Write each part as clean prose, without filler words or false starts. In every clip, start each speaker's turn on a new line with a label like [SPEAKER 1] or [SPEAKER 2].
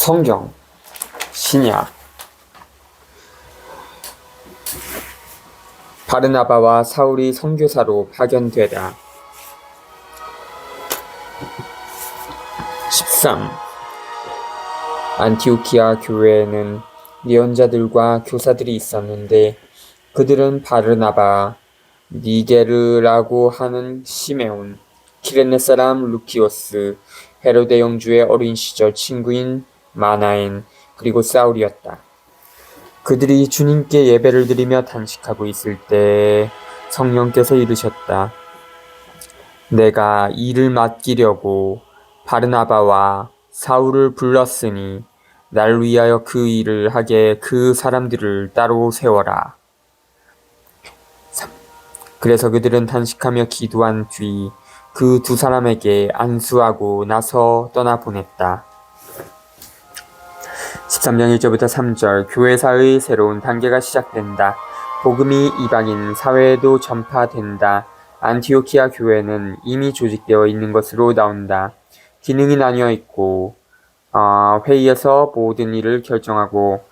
[SPEAKER 1] 성경, 신약. 바르나바와 사울이 선교사로 파견되다. 13. 안티오키아 교회에는 예언자들과 교사들이 있었는데 그들은 바르나바, 니게르라고 하는 시메온, 키레네 사람 루키오스, 헤로데 영주의 어린 시절 친구인 마나엔, 그리고 사울이었다. 그들이 주님께 예배를 드리며 단식하고 있을 때 성령께서 이르셨다. 내가 일을 맡기려고 바르나바와 사울을 불렀으니 날 위하여 그 일을 하게 그 사람들을 따로 세워라. 3. 그래서 그들은 단식하며 기도한 뒤 그 두 사람에게 안수하고 나서 떠나보냈다. 13장 1절부터 3절. 교회사의 새로운 단계가 시작된다. 복음이 이방인 사회에도 전파된다. 안티오키아 교회는 이미 조직되어 있는 것으로 나온다. 기능이 나뉘어 있고 회의에서 모든 일을 결정하고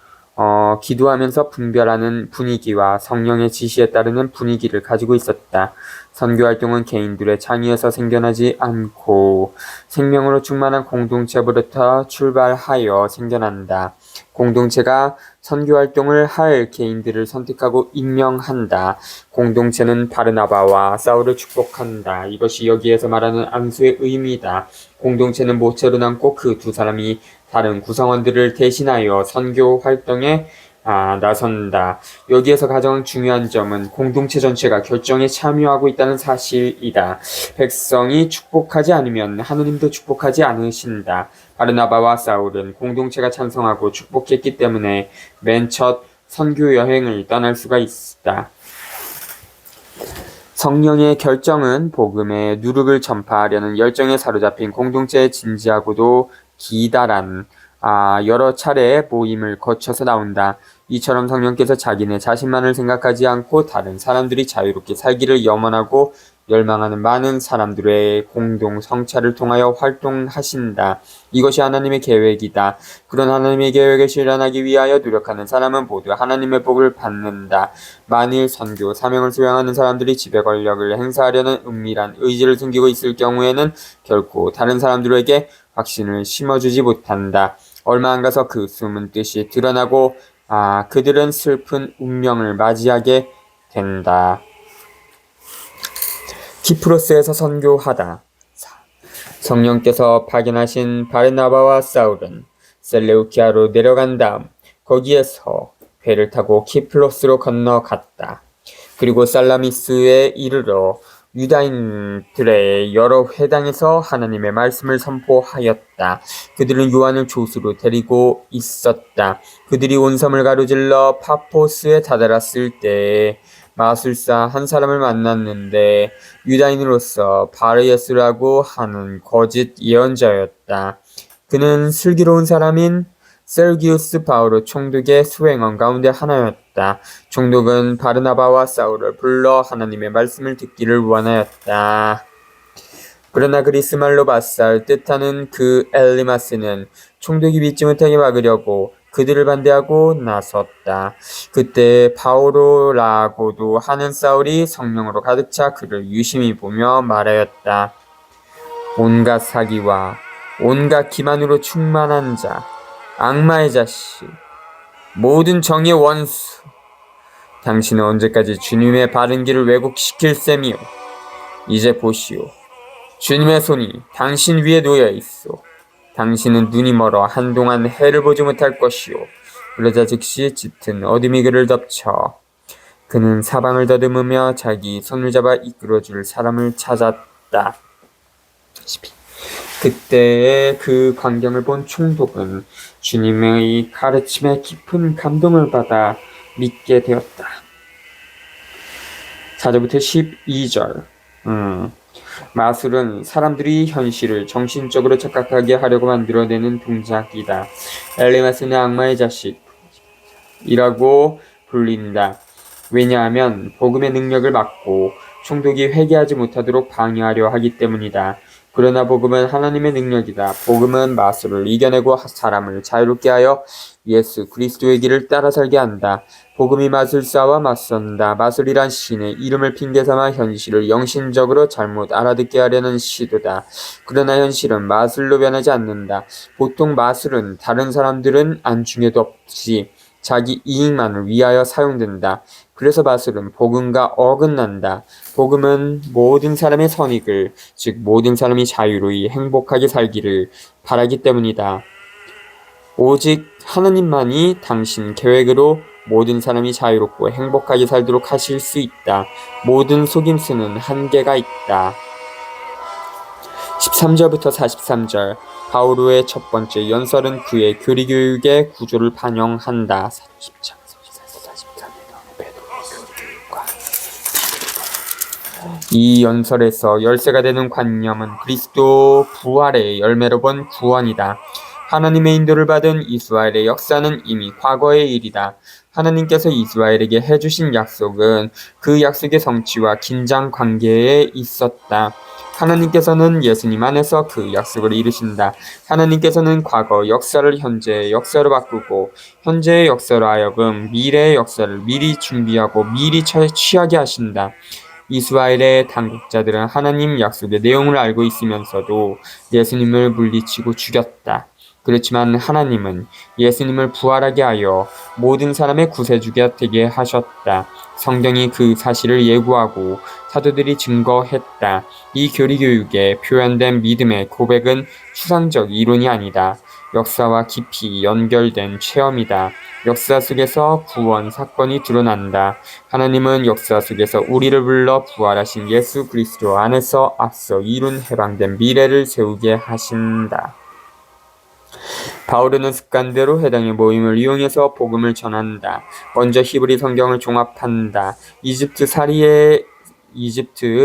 [SPEAKER 1] 기도하면서 분별하는 분위기와 성령의 지시에 따르는 분위기를 가지고 있었다. 선교활동은 개인들의 창의에서 생겨나지 않고 생명으로 충만한 공동체부터 출발하여 생겨난다. 공동체가 선교활동을 할 개인들을 선택하고 임명한다. 공동체는 바르나바와 사울을 축복한다. 이것이 여기에서 말하는 안수의 의미다. 공동체는 모체로 남고 그 두 사람이 다른 구성원들을 대신하여 선교 활동에 나선다. 여기에서 가장 중요한 점은 공동체 전체가 결정에 참여하고 있다는 사실이다. 백성이 축복하지 않으면 하느님도 축복하지 않으신다. 바르나바와 사울은 공동체가 찬성하고 축복했기 때문에 맨 첫 선교 여행을 떠날 수가 있다. 성령의 결정은 복음의 누룩을 전파하려는 열정에 사로잡힌 공동체의 진지하고도 기다란 여러 차례의 모임을 거쳐서 나온다. 이처럼 성령께서 자기네 자신만을 생각하지 않고 다른 사람들이 자유롭게 살기를 염원하고 열망하는 많은 사람들의 공동 성찰을 통하여 활동하신다. 이것이 하나님의 계획이다. 그런 하나님의 계획을 실현하기 위하여 노력하는 사람은 모두 하나님의 복을 받는다. 만일 선교 사명을 수행하는 사람들이 지배 권력을 행사하려는 은밀한 의지를 숨기고 있을 경우에는 결코 다른 사람들에게 확신을 심어주지 못한다. 얼마 안 가서 그 숨은 뜻이 드러나고 그들은 슬픈 운명을 맞이하게 된다. 키프로스에서 선교하다. 성령께서 파견하신 바르나바와 사울은 셀레우키아로 내려간 다음 거기에서 배를 타고 키프로스로 건너갔다. 그리고 살라미스에 이르러 유다인들의 여러 회당에서 하나님의 말씀을 선포하였다. 그들은 요한을 조수로 데리고 있었다. 그들이 온 섬을 가로질러 파포스에 다다랐을 때 마술사 한 사람을 만났는데 유다인으로서 바르예스라고 하는 거짓 예언자였다. 그는 슬기로운 사람인 셀기우스 바오로 총독의 수행원 가운데 하나였다. 총독은 바르나바와 사울을 불러 하나님의 말씀을 듣기를 원하였다. 그러나 그리스말로 바살 뜻하는 그 엘리마스는 총독이 믿지 못하게 막으려고 그들을 반대하고 나섰다. 그때 바오로라고도 하는 사울이 성령으로 가득 차 그를 유심히 보며 말하였다. 온갖 사기와 온갖 기만으로 충만한 자, 악마의 자식, 모든 정의 원수, 당신은 언제까지 주님의 바른 길을 왜곡시킬 셈이요. 이제 보시오. 주님의 손이 당신 위에 놓여 있어. 당신은 눈이 멀어 한동안 해를 보지 못할 것이요. 그러자 즉시 짙은 어둠이 그를 덮쳐 그는 사방을 더듬으며 자기 손을 잡아 이끌어줄 사람을 찾았다. 그때의 그 광경을 본 총독은 주님의 가르침에 깊은 감동을 받아 믿게 되었다. 4절부터 12절. 마술은 사람들이 현실을 정신적으로 착각하게 하려고 만들어내는 동작이다. 엘리마스는 악마의 자식이라고 불린다. 왜냐하면 복음의 능력을 막고 총독이 회개하지 못하도록 방해하려 하기 때문이다. 그러나 복음은 하나님의 능력이다. 복음은 마술을 이겨내고 사람을 자유롭게 하여 예수 그리스도의 길을 따라 살게 한다. 복음이 마술사와 맞선다. 마술이란 신의 이름을 핑계삼아 현실을 영신적으로 잘못 알아듣게 하려는 시도다. 그러나 현실은 마술로 변하지 않는다. 보통 마술은 다른 사람들은 안중에도 없이 자기 이익만을 위하여 사용된다. 그래서 마술은 복음과 어긋난다. 복음은 모든 사람의 선익을, 즉 모든 사람이 자유로이 행복하게 살기를 바라기 때문이다. 오직 하나님만이 당신 계획으로 모든 사람이 자유롭고 행복하게 살도록 하실 수 있다. 모든 속임수는 한계가 있다. 13절부터 43절 바오로의 첫 번째 연설은 그의 교리교육의 구조를 반영한다. 이 연설에서 열쇠가 되는 관념은 그리스도 부활의 열매로 본 구원이다. 하나님의 인도를 받은 이스라엘의 역사는 이미 과거의 일이다. 하나님께서 이스라엘에게 해주신 약속은 그 약속의 성취와 긴장 관계에 있었다. 하나님께서는 예수님 안에서 그 약속을 이루신다. 하나님께서는 과거 역사를 현재의 역사로 바꾸고 현재의 역사로 하여금 미래의 역사를 미리 준비하고 미리 취하게 하신다. 이스라엘의 당국자들은 하나님 약속의 내용을 알고 있으면서도 예수님을 물리치고 죽였다. 그렇지만 하나님은 예수님을 부활하게 하여 모든 사람의 구세주가 되게 하셨다. 성경이 그 사실을 예고하고 사도들이 증거했다. 이 교리교육에 표현된 믿음의 고백은 추상적 이론이 아니다. 역사와 깊이 연결된 체험이다. 역사 속에서 구원 사건이 드러난다. 하나님은 역사 속에서 우리를 불러 부활하신 예수 그리스도 안에서 앞서 이룬 해방된 미래를 세우게 하신다. 바울은 습관대로 해당의 모임을 이용해서 복음을 전한다. 먼저 히브리 성경을 종합한다. 이집트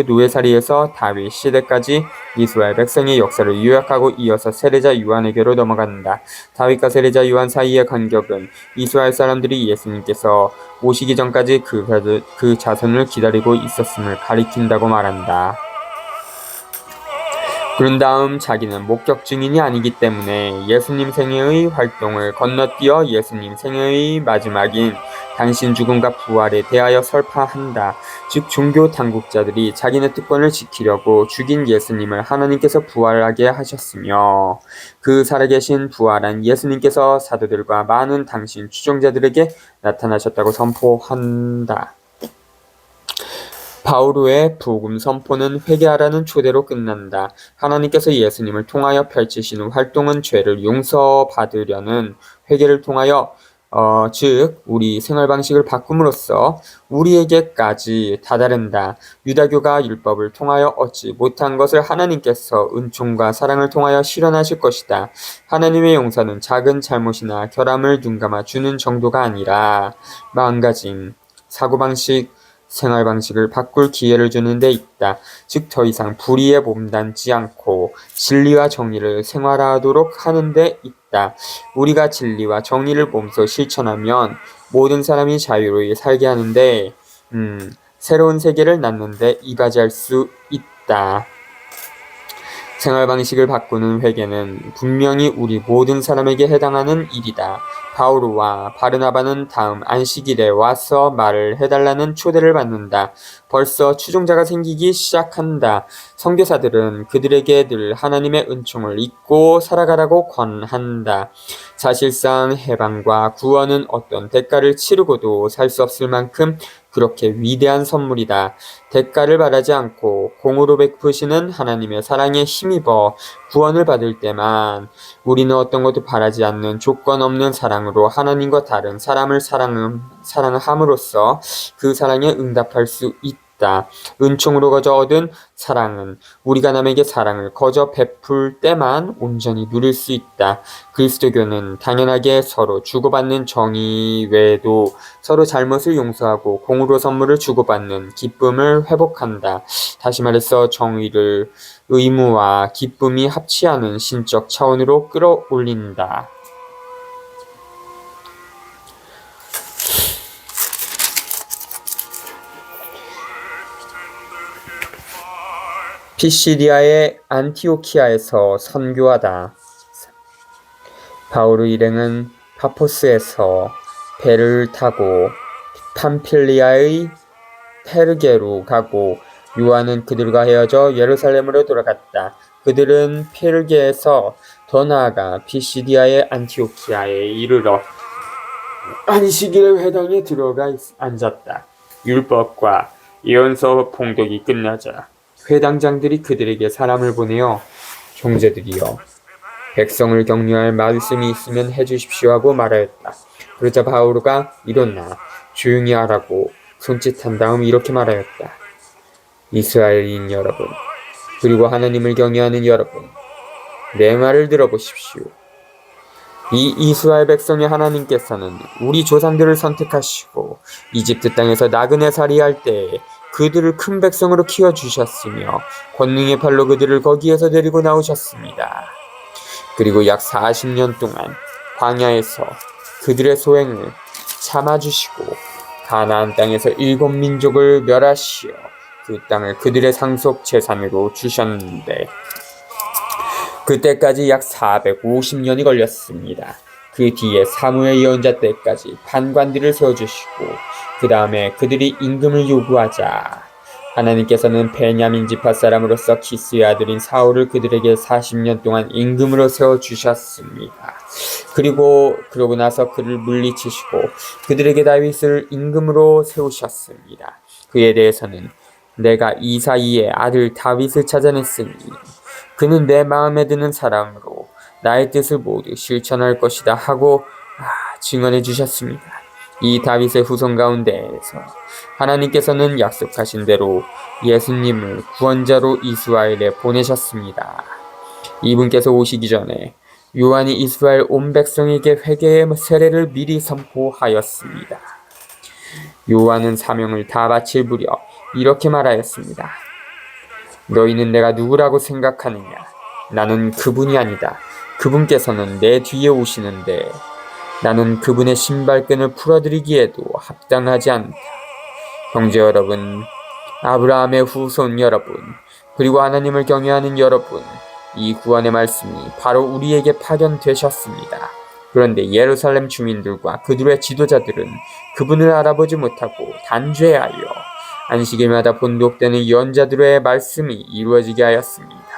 [SPEAKER 1] 노예살이에서 다윗 시대까지 이스라엘 백성의 역사를 요약하고 이어서 세례자 요한에게로 넘어간다. 다윗과 세례자 요한 사이의 간격은 이스라엘 사람들이 예수님께서 오시기 전까지 그 자손을 기다리고 있었음을 가리킨다고 말한다. 그런 다음 자기는 목격 증인이 아니기 때문에 예수님 생애의 활동을 건너뛰어 예수님 생애의 마지막인 당신 죽음과 부활에 대하여 설파한다. 즉 종교 당국자들이 자기네 특권을 지키려고 죽인 예수님을 하나님께서 부활하게 하셨으며 그 살아계신 부활한 예수님께서 사도들과 많은 당신 추종자들에게 나타나셨다고 선포한다. 바오로의 복음 선포는 회개하라는 초대로 끝난다. 하나님께서 예수님을 통하여 펼치시는 활동은 죄를 용서받으려는 회개를 통하여 즉 우리 생활 방식을 바꿈으로써 우리에게까지 다다른다. 유다교가 율법을 통하여 얻지 못한 것을 하나님께서 은총과 사랑을 통하여 실현하실 것이다. 하나님의 용서는 작은 잘못이나 결함을 눈감아 주는 정도가 아니라 마음가짐, 사고방식, 생활 방식을 바꿀 기회를 주는 데 있다. 즉 더 이상 불의에 몸담지 않고 진리와 정의를 생활하도록 하는 데 있다. 우리가 진리와 정의를 몸소 실천하면 모든 사람이 자유로이 살게 하는데 새로운 세계를 낳는데 이바지할 수 있다. 생활 방식을 바꾸는 회개는 분명히 우리 모든 사람에게 해당하는 일이다. 바오로와 바르나바는 다음 안식일에 와서 말을 해달라는 초대를 받는다. 벌써 추종자가 생기기 시작한다. 선교사들은 그들에게 늘 하나님의 은총을 잊고 살아가라고 권한다. 사실상 해방과 구원은 어떤 대가를 치르고도 살 수 없을 만큼 그렇게 위대한 선물이다. 대가를 바라지 않고 공으로 베푸시는 하나님의 사랑에 힘입어 구원을 받을 때만 우리는 어떤 것도 바라지 않는 조건 없는 사랑으로 하나님과 다른 사람을 사랑함으로써 그 사랑에 응답할 수 있다. 은총으로 거저 얻은 사랑은 우리가 남에게 사랑을 거저 베풀 때만 온전히 누릴 수 있다. 그리스도교는 당연하게 서로 주고받는 정의 외에도 서로 잘못을 용서하고 공으로 선물을 주고받는 기쁨을 회복한다. 다시 말해서 정의를 의무와 기쁨이 합치하는 신적 차원으로 끌어올린다. 피시디아의 안티오키아에서 선교하다. 바울 일행은 파포스에서 배를 타고 팜필리아의 페르게로 가고 요한은 그들과 헤어져 예루살렘으로 돌아갔다. 그들은 페르게에서 더 나아가 피시디아의 안티오키아에 이르러 안식일의 회당에 들어가 앉았다. 율법과 예언서 봉독이 끝나자 회당장들이 그들에게 사람을 보내어 형제들이여 백성을 격려할 말씀이 있으면 해주십시오 하고 말하였다. 그러자 바오로가 일어나 조용히 하라고 손짓한 다음 이렇게 말하였다. 이스라엘인 여러분, 그리고 하나님을 경외하는 여러분, 내 말을 들어보십시오. 이 이스라엘 백성의 하나님께서는 우리 조상들을 선택하시고 이집트 땅에서 나그네 살이할 때에 그들을 큰 백성으로 키워주셨으며 권능의 팔로 그들을 거기에서 데리고 나오셨습니다. 그리고 약 40년 동안 광야에서 그들의 소행을 참아주시고 가나안 땅에서 7민족을 멸하시어 그 땅을 그들의 상속 재산으로 주셨는데 그때까지 약 450년이 걸렸습니다. 그 뒤에 사무엘 예언자 때까지 판관들을 세워주시고 그 다음에 그들이 임금을 요구하자 하나님께서는 베냐민 지파 사람으로서 키스의 아들인 사울을 그들에게 40년 동안 임금으로 세워주셨습니다. 그러고 나서 그를 물리치시고 그들에게 다윗을 임금으로 세우셨습니다. 그에 대해서는 내가 이사이의 아들 다윗을 찾아냈으니 그는 내 마음에 드는 사람으로 나의 뜻을 모두 실천할 것이다 하고 증언해 주셨습니다. 이 다윗의 후손 가운데에서 하나님께서는 약속하신 대로 예수님을 구원자로 이스라엘에 보내셨습니다. 이분께서 오시기 전에 요한이 이스라엘 온 백성에게 회개의 세례를 미리 선포하였습니다. 요한은 사명을 다 마칠 무렵 이렇게 말하였습니다. 너희는 내가 누구라고 생각하느냐? 나는 그분이 아니다. 그분께서는 내 뒤에 오시는데 나는 그분의 신발끈을 풀어드리기에도 합당하지 않다. 형제 여러분, 아브라함의 후손 여러분, 그리고 하나님을 경외하는 여러분, 이 구원의 말씀이 바로 우리에게 파견되셨습니다. 그런데 예루살렘 주민들과 그들의 지도자들은 그분을 알아보지 못하고 단죄하여 안식일마다 본독되는 예언자들의 말씀이 이루어지게 하였습니다.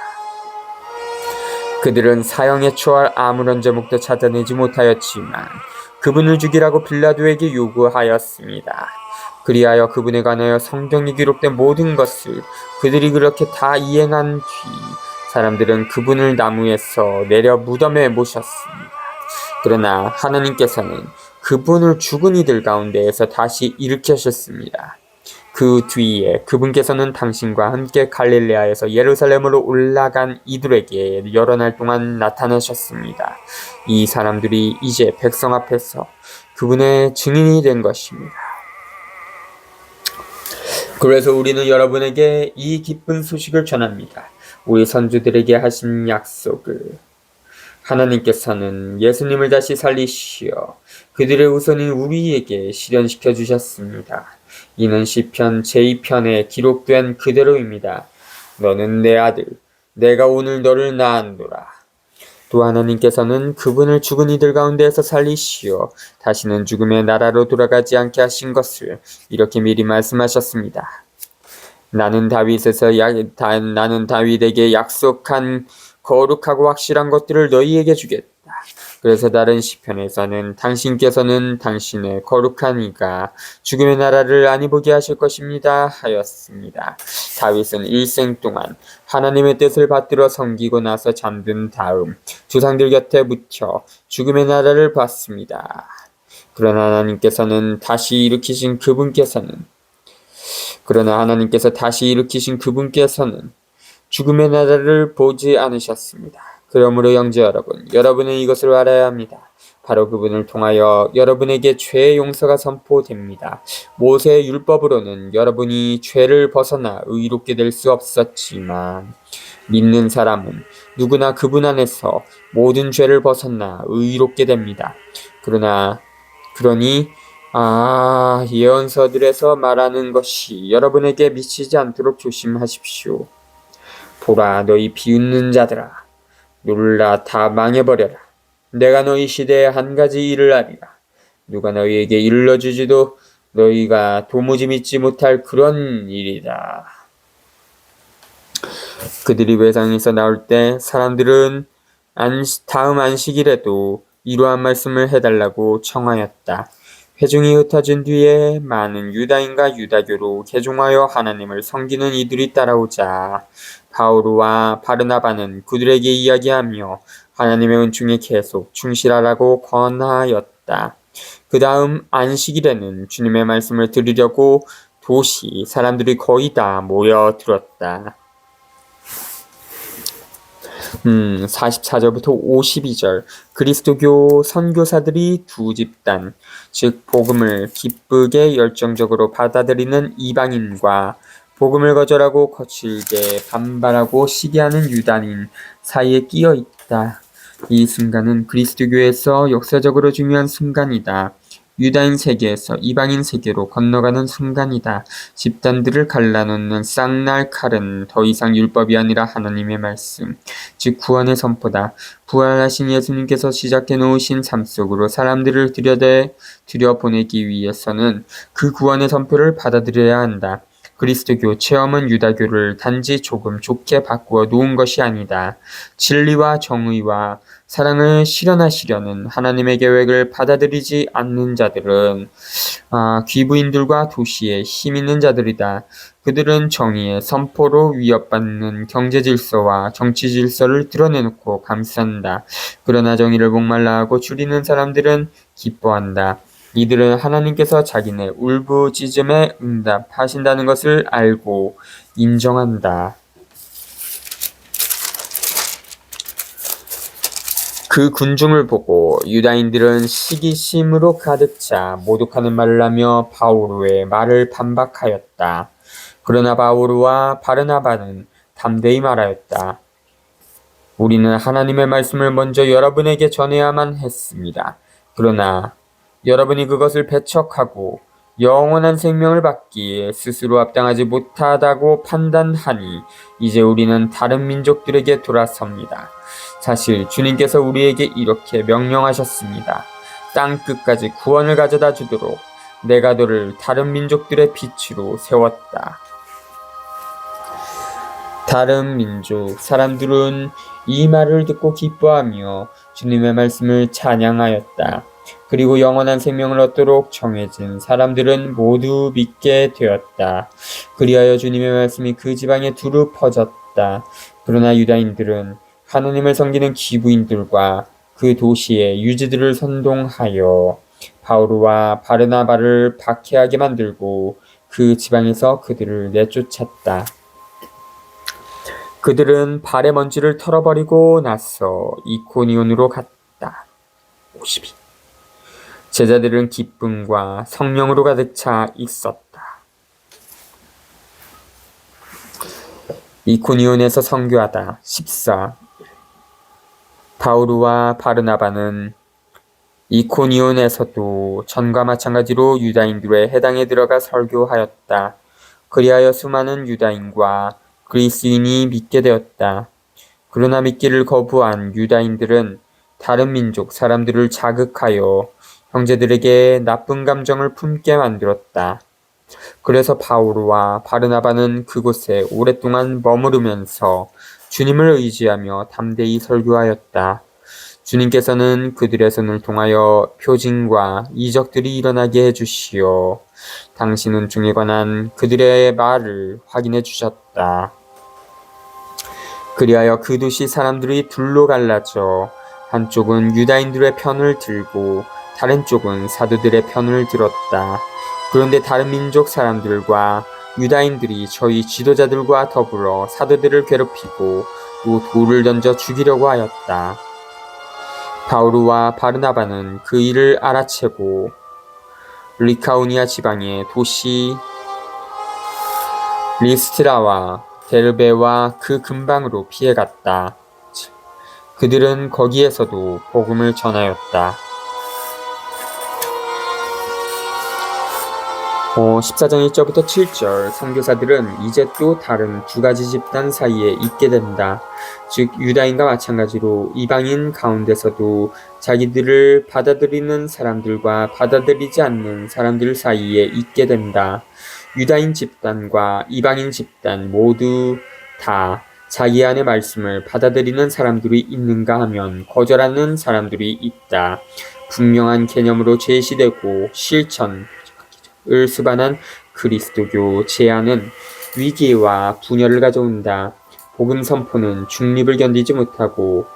[SPEAKER 1] 그들은 사형에 처할 아무런 제목도 찾아내지 못하였지만 그분을 죽이라고 빌라도에게 요구하였습니다. 그리하여 그분에 관하여 성경에 기록된 모든 것을 그들이 그렇게 다 이행한 뒤 사람들은 그분을 나무에서 내려 무덤에 모셨습니다. 그러나 하나님께서는 그분을 죽은 이들 가운데에서 다시 일으키셨습니다. 그 뒤에 그분께서는 당신과 함께 갈릴레아에서 예루살렘으로 올라간 이들에게 여러 날 동안 나타나셨습니다. 이 사람들이 이제 백성 앞에서 그분의 증인이 된 것입니다. 그래서 우리는 여러분에게 이 기쁜 소식을 전합니다. 우리 선조들에게 하신 약속을 하나님께서는 예수님을 다시 살리시어 그들의 후손인 우리에게 실현시켜 주셨습니다. 이는 시편 제2편에 기록된 그대로입니다. 너는 내 아들, 내가 오늘 너를 낳았노라. 또 하나님께서는 그분을 죽은 이들 가운데에서 살리시어 다시는 죽음의 나라로 돌아가지 않게 하신 것을 이렇게 미리 말씀하셨습니다. 나는 다윗에게 약속한 거룩하고 확실한 것들을 너희에게 주겠다. 그래서 다른 시편에서는 당신께서는 당신의 거룩한 이가 죽음의 나라를 아니 보게 하실 것입니다 하였습니다. 다윗은 일생 동안 하나님의 뜻을 받들어 섬기고 나서 잠든 다음 조상들 곁에 묻혀 죽음의 나라를 봤습니다. 그러나 하나님께서 다시 일으키신 그분께서는 죽음의 나라를 보지 않으셨습니다. 그러므로 형제 여러분, 여러분은 이것을 알아야 합니다. 바로 그분을 통하여 여러분에게 죄의 용서가 선포됩니다. 모세의 율법으로는 여러분이 죄를 벗어나 의롭게 될 수 없었지만 믿는 사람은 누구나 그분 안에서 모든 죄를 벗어나 의롭게 됩니다. 그러니 예언서들에서 말하는 것이 여러분에게 미치지 않도록 조심하십시오. 보라, 너희 비웃는 자들아, 놀라 다 망해버려라. 내가 너희 시대에 한 가지 일을 하리라. 누가 너희에게 일러주지도 너희가 도무지 믿지 못할 그런 일이다. 그들이 외상에서 나올 때 사람들은 다음 안식일에도 이러한 말씀을 해달라고 청하였다. 회중이 흩어진 뒤에 많은 유다인과 유다교로 개종하여 하나님을 섬기는 이들이 따라오자 바오로와 바르나바는 그들에게 이야기하며 하나님의 은총에 계속 충실하라고 권하였다. 그 다음 안식일에는 주님의 말씀을 들으려고 도시 사람들이 거의 다 모여들었다. 44절부터 52절 그리스도교 선교사들이 두 집단, 즉 복음을 기쁘게 열정적으로 받아들이는 이방인과 복음을 거절하고 거칠게 반발하고 시기하는 유다인 사이에 끼어 있다. 이 순간은 그리스도교에서 역사적으로 중요한 순간이다. 유다인 세계에서 이방인 세계로 건너가는 순간이다. 집단들을 갈라놓는 쌍날 칼은 더 이상 율법이 아니라 하나님의 말씀, 즉 구원의 선포다. 부활하신 예수님께서 시작해 놓으신 삶 속으로 사람들을 들여보내기 위해서는 그 구원의 선포를 받아들여야 한다. 그리스도교 체험은 유다교를 단지 조금 좋게 바꾸어 놓은 것이 아니다. 진리와 정의와 사랑을 실현하시려는 하나님의 계획을 받아들이지 않는 자들은 귀부인들과 도시에 힘 있는 자들이다. 그들은 정의의 선포로 위협받는 경제 질서와 정치 질서를 드러내놓고 감싼다. 그러나 정의를 목말라 하고 줄이는 사람들은 기뻐한다. 이들은 하나님께서 자기네 울부짖음에 응답하신다는 것을 알고 인정한다. 그 군중을 보고 유다인들은 시기심으로 가득 차 모독하는 말을 하며 바오로의 말을 반박하였다. 그러나 바오로와 바르나바는 담대히 말하였다. 우리는 하나님의 말씀을 먼저 여러분에게 전해야만 했습니다. 그러나 여러분이 그것을 배척하고 영원한 생명을 받기에 스스로 합당하지 못하다고 판단하니 이제 우리는 다른 민족들에게 돌아섭니다. 사실 주님께서 우리에게 이렇게 명령하셨습니다. 땅 끝까지 구원을 가져다 주도록 내가 너를 다른 민족들의 빛으로 세웠다. 다른 민족 사람들은 이 말을 듣고 기뻐하며 주님의 말씀을 찬양하였다. 그리고 영원한 생명을 얻도록 정해진 사람들은 모두 믿게 되었다. 그리하여 주님의 말씀이 그 지방에 두루 퍼졌다. 그러나 유다인들은 하나님을 섬기는 귀부인들과 그 도시의 유지들을 선동하여 바오로와 바르나바를 박해하게 만들고 그 지방에서 그들을 내쫓았다. 그들은 발의 먼지를 털어버리고 나서 이코니온으로 갔다. 52. 제자들은 기쁨과 성령으로 가득 차 있었다. 이코니온에서 선교하다. 14. 바오로와 바르나바는 이코니온에서도 전과 마찬가지로 유다인들의 해당에 들어가 설교하였다. 그리하여 수많은 유다인과 그리스인이 믿게 되었다. 그러나 믿기를 거부한 유다인들은 다른 민족 사람들을 자극하여 형제들에게 나쁜 감정을 품게 만들었다. 그래서 바오로와 바르나바는 그곳에 오랫동안 머무르면서 주님을 의지하며 담대히 설교하였다. 주님께서는 그들의 손을 통하여 표징과 이적들이 일어나게 해주시어 당신 은총에 관한 그들의 말을 확인해 주셨다. 그리하여 그 도시 사람들이 둘로 갈라져 한쪽은 유다인들의 편을 들고 다른 쪽은 사도들의 편을 들었다. 그런데 다른 민족 사람들과 유다인들이 저희 지도자들과 더불어 사도들을 괴롭히고 또 돌을 던져 죽이려고 하였다. 바오로와 바르나바는 그 일을 알아채고 리카오니아 지방의 도시 리스트라와 데르베와 그 근방으로 피해갔다. 그들은 거기에서도 복음을 전하였다. 14장 1절부터 7절 선교사들은 이제 또 다른 두 가지 집단 사이에 있게 된다. 즉 유다인과 마찬가지로 이방인 가운데서도 자기들을 받아들이는 사람들과 받아들이지 않는 사람들 사이에 있게 된다. 유다인 집단과 이방인 집단 모두 다 자기 안의 말씀을 받아들이는 사람들이 있는가 하면 거절하는 사람들이 있다. 분명한 개념으로 제시되고 실천을 수반한 그리스도교 제안은 위기와 분열을 가져온다. 복음 선포는 중립을 견디지 못하고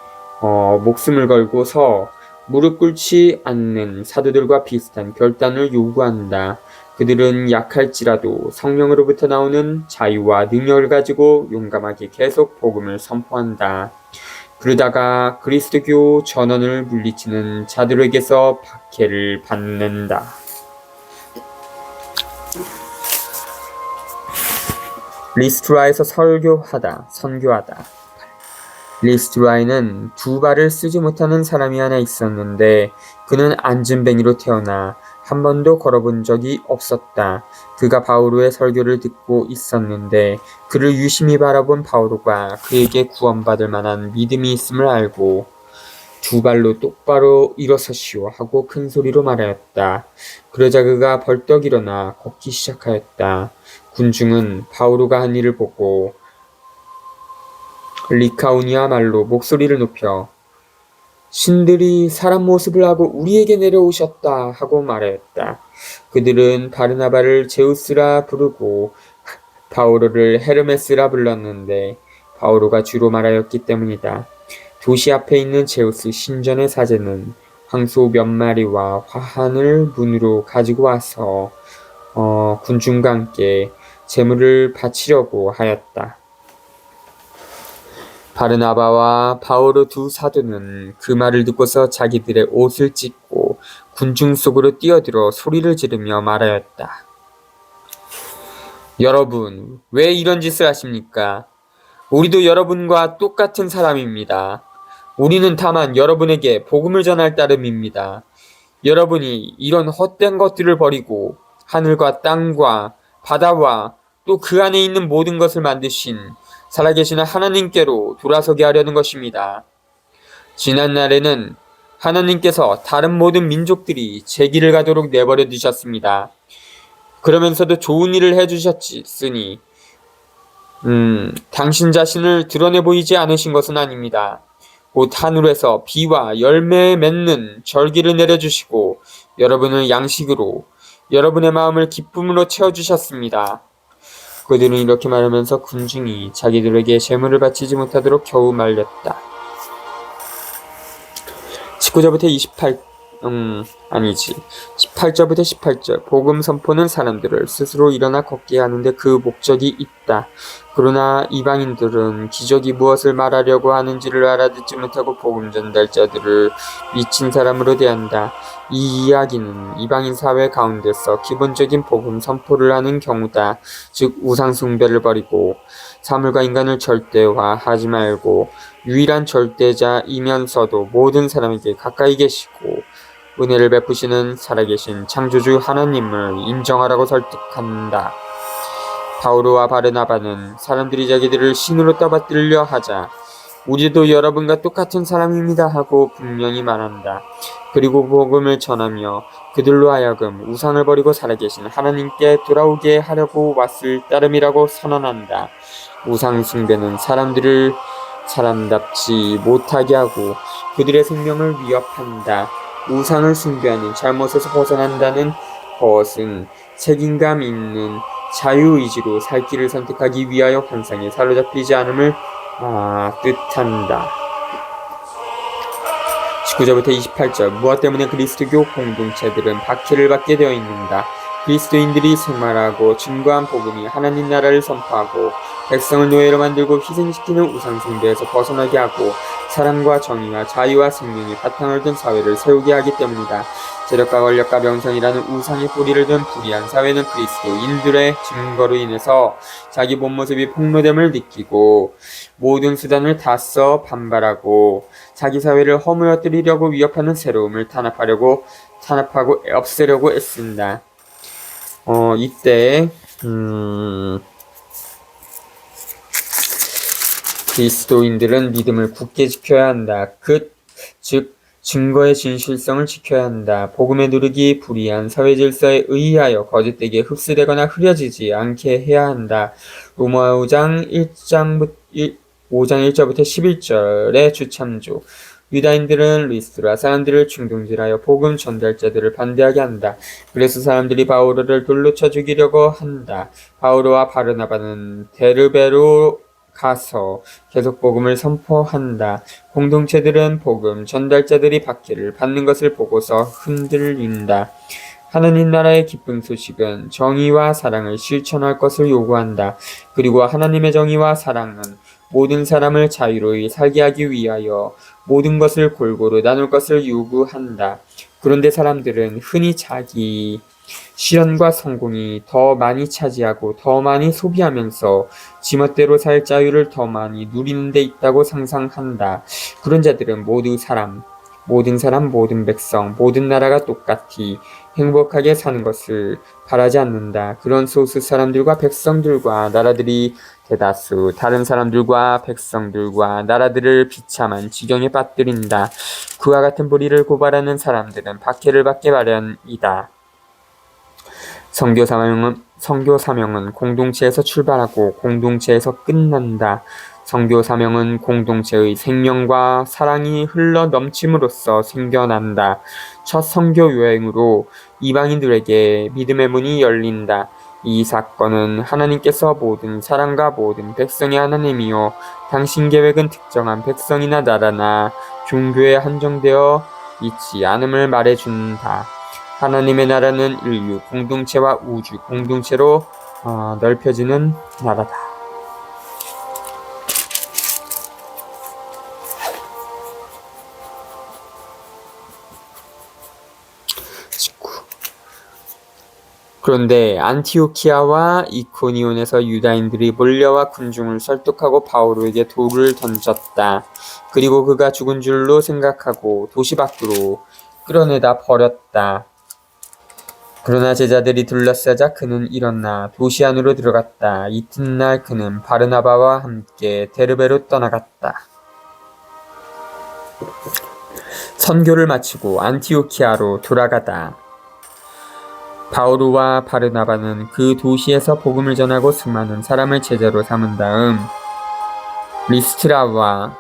[SPEAKER 1] 목숨을 걸고서 무릎 꿇지 않는 사도들과 비슷한 결단을 요구한다. 그들은 약할지라도 성령으로부터 나오는 자유와 능력을 가지고 용감하게 계속 복음을 선포한다. 그러다가 그리스도교 전원을 물리치는 자들에게서 박해를 받는다. 리스트라에서 선교하다. 리스트라에는 두 발을 쓰지 못하는 사람이 하나 있었는데 그는 안진뱅이로 태어나 한 번도 걸어본 적이 없었다. 그가 바오로의 설교를 듣고 있었는데 그를 유심히 바라본 바오로가 그에게 구원받을 만한 믿음이 있음을 알고 두 발로 똑바로 일어서시오 하고 큰 소리로 말하였다. 그러자 그가 벌떡 일어나 걷기 시작하였다. 군중은 바오로가 한 일을 보고 리카오니아 말로 목소리를 높여 신들이 사람 모습을 하고 우리에게 내려오셨다 하고 말하였다. 그들은 바르나바를 제우스라 부르고 바오로를 헤르메스라 불렀는데 바오로가 주로 말하였기 때문이다. 도시 앞에 있는 제우스 신전의 사제는 황소 몇 마리와 화환을 문으로 가지고 와서 군중과 함께 제물을 바치려고 하였다. 바르나바와 바오로 두 사도는 그 말을 듣고서 자기들의 옷을 찢고 군중 속으로 뛰어들어 소리를 지르며 말하였다. 여러분, 왜 이런 짓을 하십니까? 우리도 여러분과 똑같은 사람입니다. 우리는 다만 여러분에게 복음을 전할 따름입니다. 여러분이 이런 헛된 것들을 버리고 하늘과 땅과 바다와 또 그 안에 있는 모든 것을 만드신 살아계신 하나님께로 돌아서게 하려는 것입니다. 지난날에는 하나님께서 다른 모든 민족들이 제 길을 가도록 내버려 두셨습니다. 그러면서도 좋은 일을 해주셨으니 당신 자신을 드러내 보이지 않으신 것은 아닙니다. 곧 하늘에서 비와 열매 맺는 절기를 내려주시고 여러분을 양식으로 여러분의 마음을 기쁨으로 채워주셨습니다. 그들은 이렇게 말하면서 군중이 자기들에게 제물을 바치지 못하도록 겨우 말렸다. 19절부터 18절부터 18절 복음 선포는 사람들을 스스로 일어나 걷게 하는데 그 목적이 있다. 그러나 이방인들은 기적이 무엇을 말하려고 하는지를 알아듣지 못하고 복음 전달자들을 미친 사람으로 대한다. 이 이야기는 이방인 사회 가운데서 기본적인 복음 선포를 하는 경우다. 즉 우상 숭배를 버리고 사물과 인간을 절대화하지 말고 유일한 절대자이면서도 모든 사람에게 가까이 계시고 은혜를 베푸시는 살아계신 창조주 하나님을 인정하라고 설득한다. 바오로와 바르나바는 사람들이 자기들을 신으로 떠받들려 하자 우리도 여러분과 똑같은 사람입니다 하고 분명히 말한다. 그리고 복음을 전하며 그들로 하여금 우상을 버리고 살아계신 하나님께 돌아오게 하려고 왔을 따름이라고 선언한다. 우상 숭배는 사람들을 사람답지 못하게 하고 그들의 생명을 위협한다. 우상을 숭배하는 잘못에서 벗어난다는 것은 책임감 있는 자유의지로 살 길을 선택하기 위하여 환상에 사로잡히지 않음을 뜻한다. 19절부터 28절 무엇 때문에 그리스도교 공동체들은 박해를 받게 되어 있는가? 그리스도인들이 생활하고 증거한 복음이 하나님 나라를 선포하고 백성을 노예로 만들고 희생시키는 우상 숭배에서 벗어나게 하고 사랑과 정의와 자유와 생명의 바탕을 둔 사회를 세우게 하기 때문이다. 재력과 권력과 명성이라는 우상의 뿌리를 둔 불의한 사회는 그리스도인들의 증거로 인해서 자기 본 모습이 폭로됨을 느끼고 모든 수단을 다 써 반발하고 자기 사회를 허물어뜨리려고 위협하는 새로움을 탄압하고 없애려고 애쓴다. 이때 그리스도인들은 믿음을 굳게 지켜야 한다. 즉 증거의 진실성을 지켜야 한다. 복음에 누르기 불이한 사회 질서에 의하여 거짓되게 흡수되거나 흐려지지 않게 해야 한다. 로마 5장 1절부터 11절의 주참조. 유다인들은 리스트라 사람들을 충동질하여 복음 전달자들을 반대하게 한다. 그래서 사람들이 바오로를 돌로 쳐 죽이려고 한다. 바오로와 바르나바는 데르베로 가서 계속 복음을 선포한다. 공동체들은 복음 전달자들이 박해를 받는 것을 보고서 흔들린다. 하나님 나라의 기쁜 소식은 정의와 사랑을 실천할 것을 요구한다. 그리고 하나님의 정의와 사랑은 모든 사람을 자유로이 살게 하기 위하여 모든 것을 골고루 나눌 것을 요구한다. 그런데 사람들은 흔히 자기 실현과 성공이 더 많이 차지하고 더 많이 소비하면서 지멋대로 살 자유를 더 많이 누리는 데 있다고 상상한다. 그런 자들은 모든 사람, 모든 백성, 모든 나라가 똑같이 행복하게 사는 것을 바라지 않는다. 그런 소수 사람들과 백성들과 나라들이 대다수 다른 사람들과 백성들과 나라들을 비참한 지경에 빠뜨린다. 그와 같은 불의를 고발하는 사람들은 박해를 받게 마련이다. 선교 사명은 공동체에서 출발하고 공동체에서 끝난다. 선교 사명은 공동체의 생명과 사랑이 흘러 넘침으로써 생겨난다. 첫 선교 여행으로 이방인들에게 믿음의 문이 열린다. 이 사건은 하나님께서 모든 사람과 모든 백성의 하나님이요 당신 계획은 특정한 백성이나 나라나 종교에 한정되어 있지 않음을 말해준다. 하나님의 나라는 인류 공동체와 우주 공동체로 넓혀지는 나라다. 그런데 안티오키아와 이코니온에서 유다인들이 몰려와 군중을 설득하고 바오로에게 돌을 던졌다. 그리고 그가 죽은 줄로 생각하고 도시 밖으로 끌어내다 버렸다. 그러나 제자들이 둘러싸자 그는 일어나 도시 안으로 들어갔다. 이튿날 그는 바르나바와 함께 데르베로 떠나갔다. 선교를 마치고 안티오키아로 돌아가다. 바오로와 바르나바는 그 도시에서 복음을 전하고 수많은 사람을 제자로 삼은 다음 리스트라와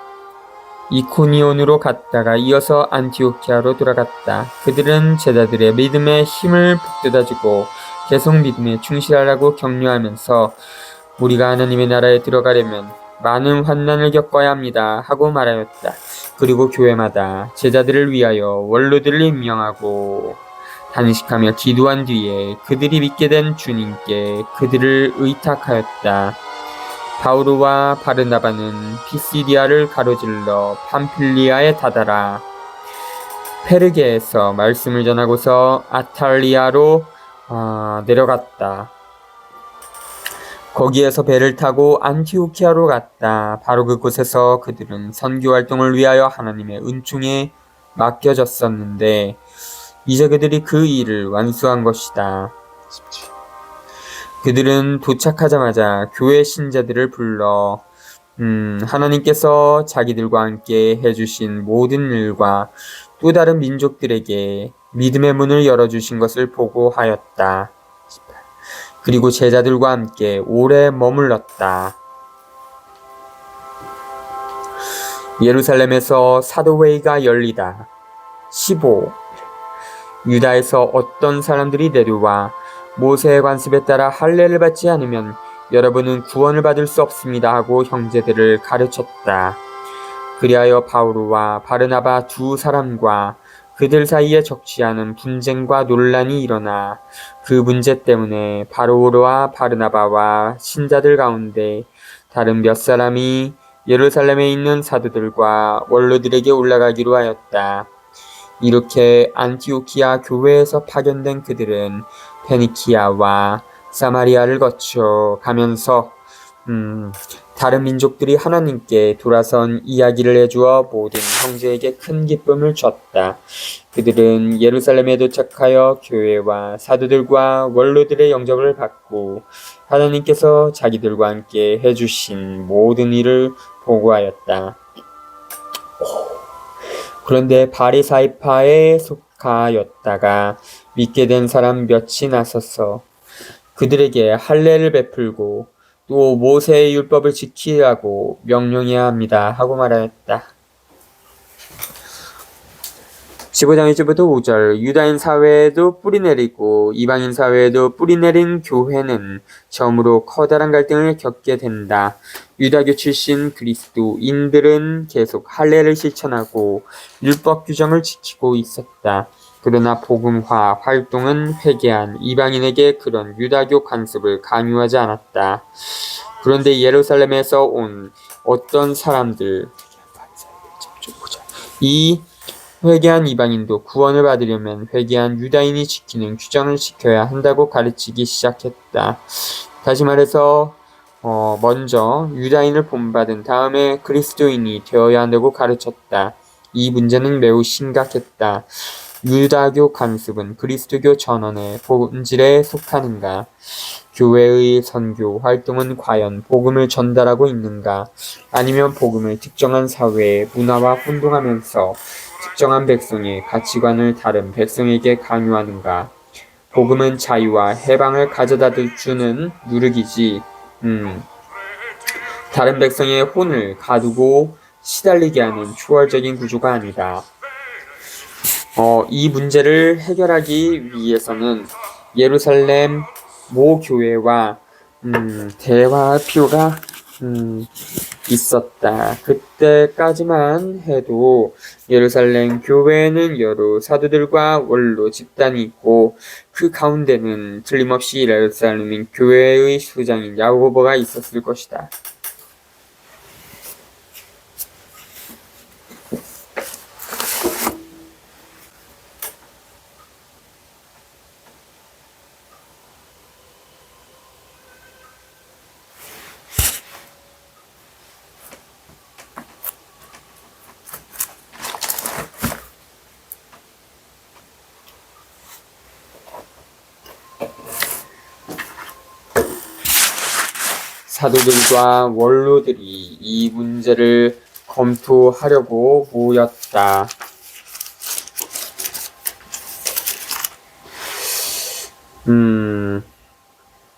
[SPEAKER 1] 이코니온으로 갔다가 이어서 안티오키아로 돌아갔다. 그들은 제자들의 믿음에 힘을 북돋아주고 계속 믿음에 충실하라고 격려하면서 우리가 하나님의 나라에 들어가려면 많은 환난을 겪어야 합니다 하고 말하였다. 그리고 교회마다 제자들을 위하여 원로들을 임명하고 단식하며 기도한 뒤에 그들이 믿게 된 주님께 그들을 의탁하였다. 바오로와 바르나바는 피시디아를 가로질러 팜필리아에 다다라 페르게에서 말씀을 전하고서 아탈리아로 내려갔다. 거기에서 배를 타고 안티오키아로 갔다. 바로 그곳에서 그들은 선교 활동을 위하여 하나님의 은총에 맡겨졌었는데 이제 그들이 그 일을 완수한 것이다. 그들은 도착하자마자 교회 신자들을 불러 하나님께서 자기들과 함께 해주신 모든 일과 또 다른 민족들에게 믿음의 문을 열어주신 것을 보고하였다. 그리고 제자들과 함께 오래 머물렀다. 예루살렘에서 사도회의가 열리다. 15. 유다에서 어떤 사람들이 내려와 모세의 관습에 따라 할례를 받지 않으면 여러분은 구원을 받을 수 없습니다 하고 형제들을 가르쳤다. 그리하여 바오로와 바르나바 두 사람과 그들 사이에 적지 않은 분쟁과 논란이 일어나 그 문제 때문에 바오로와 바르나바와 신자들 가운데 다른 몇 사람이 예루살렘에 있는 사도들과 원로들에게 올라가기로 하였다. 이렇게 안티오키아 교회에서 파견된 그들은 페니키아와 사마리아를 거쳐 가면서 다른 민족들이 하나님께 돌아선 이야기를 해주어 모든 형제에게 큰 기쁨을 줬다. 그들은 예루살렘에 도착하여 교회와 사도들과 원로들의 영접을 받고 하나님께서 자기들과 함께 해주신 모든 일을 보고하였다. 그런데 바리사이파에 속하였다가 믿게 된 사람 몇이 나서서 그들에게 할례를 베풀고 또 모세의 율법을 지키라고 명령해야 합니다 하고 말하였다. 15장 1절부터 5절. 유다인 사회에도 뿌리내리고 이방인 사회에도 뿌리내린 교회는 처음으로 커다란 갈등을 겪게 된다. 유다교 출신 그리스도인들은 계속 할례를 실천하고 율법 규정을 지키고 있었다. 그러나 복음화 활동은 회개한 이방인에게 그런 유다교 관습을 강요하지 않았다. 그런데 예루살렘에서 온 어떤 사람들, 이 회개한 이방인도 구원을 받으려면 회개한 유다인이 지키는 규정을 지켜야 한다고 가르치기 시작했다. 다시 말해서 먼저 유다인을 본받은 다음에 그리스도인이 되어야 한다고 가르쳤다. 이 문제는 매우 심각했다. 유다교 관습은 그리스도교 전원의 본질에 속하는가? 교회의 선교 활동은 과연 복음을 전달하고 있는가? 아니면 복음을 특정한 사회의 문화와 혼동하면서 특정한 백성의 가치관을 다른 백성에게 강요하는가? 복음은 자유와 해방을 가져다 주는 누룩이지 다른 백성의 혼을 가두고 시달리게 하는 초월적인 구조가 아니다. 이 문제를 해결하기 위해서는 예루살렘 모 교회와 대화할 필요가 있었다. 그때까지만 해도 예루살렘 교회에는 여러 사도들과 원로 집단이 있고 그 가운데는 틀림없이 예루살렘 교회의 수장인 야고보가 있었을 것이다. 사도들과 원로들이 이 문제를 검토하려고 모였다.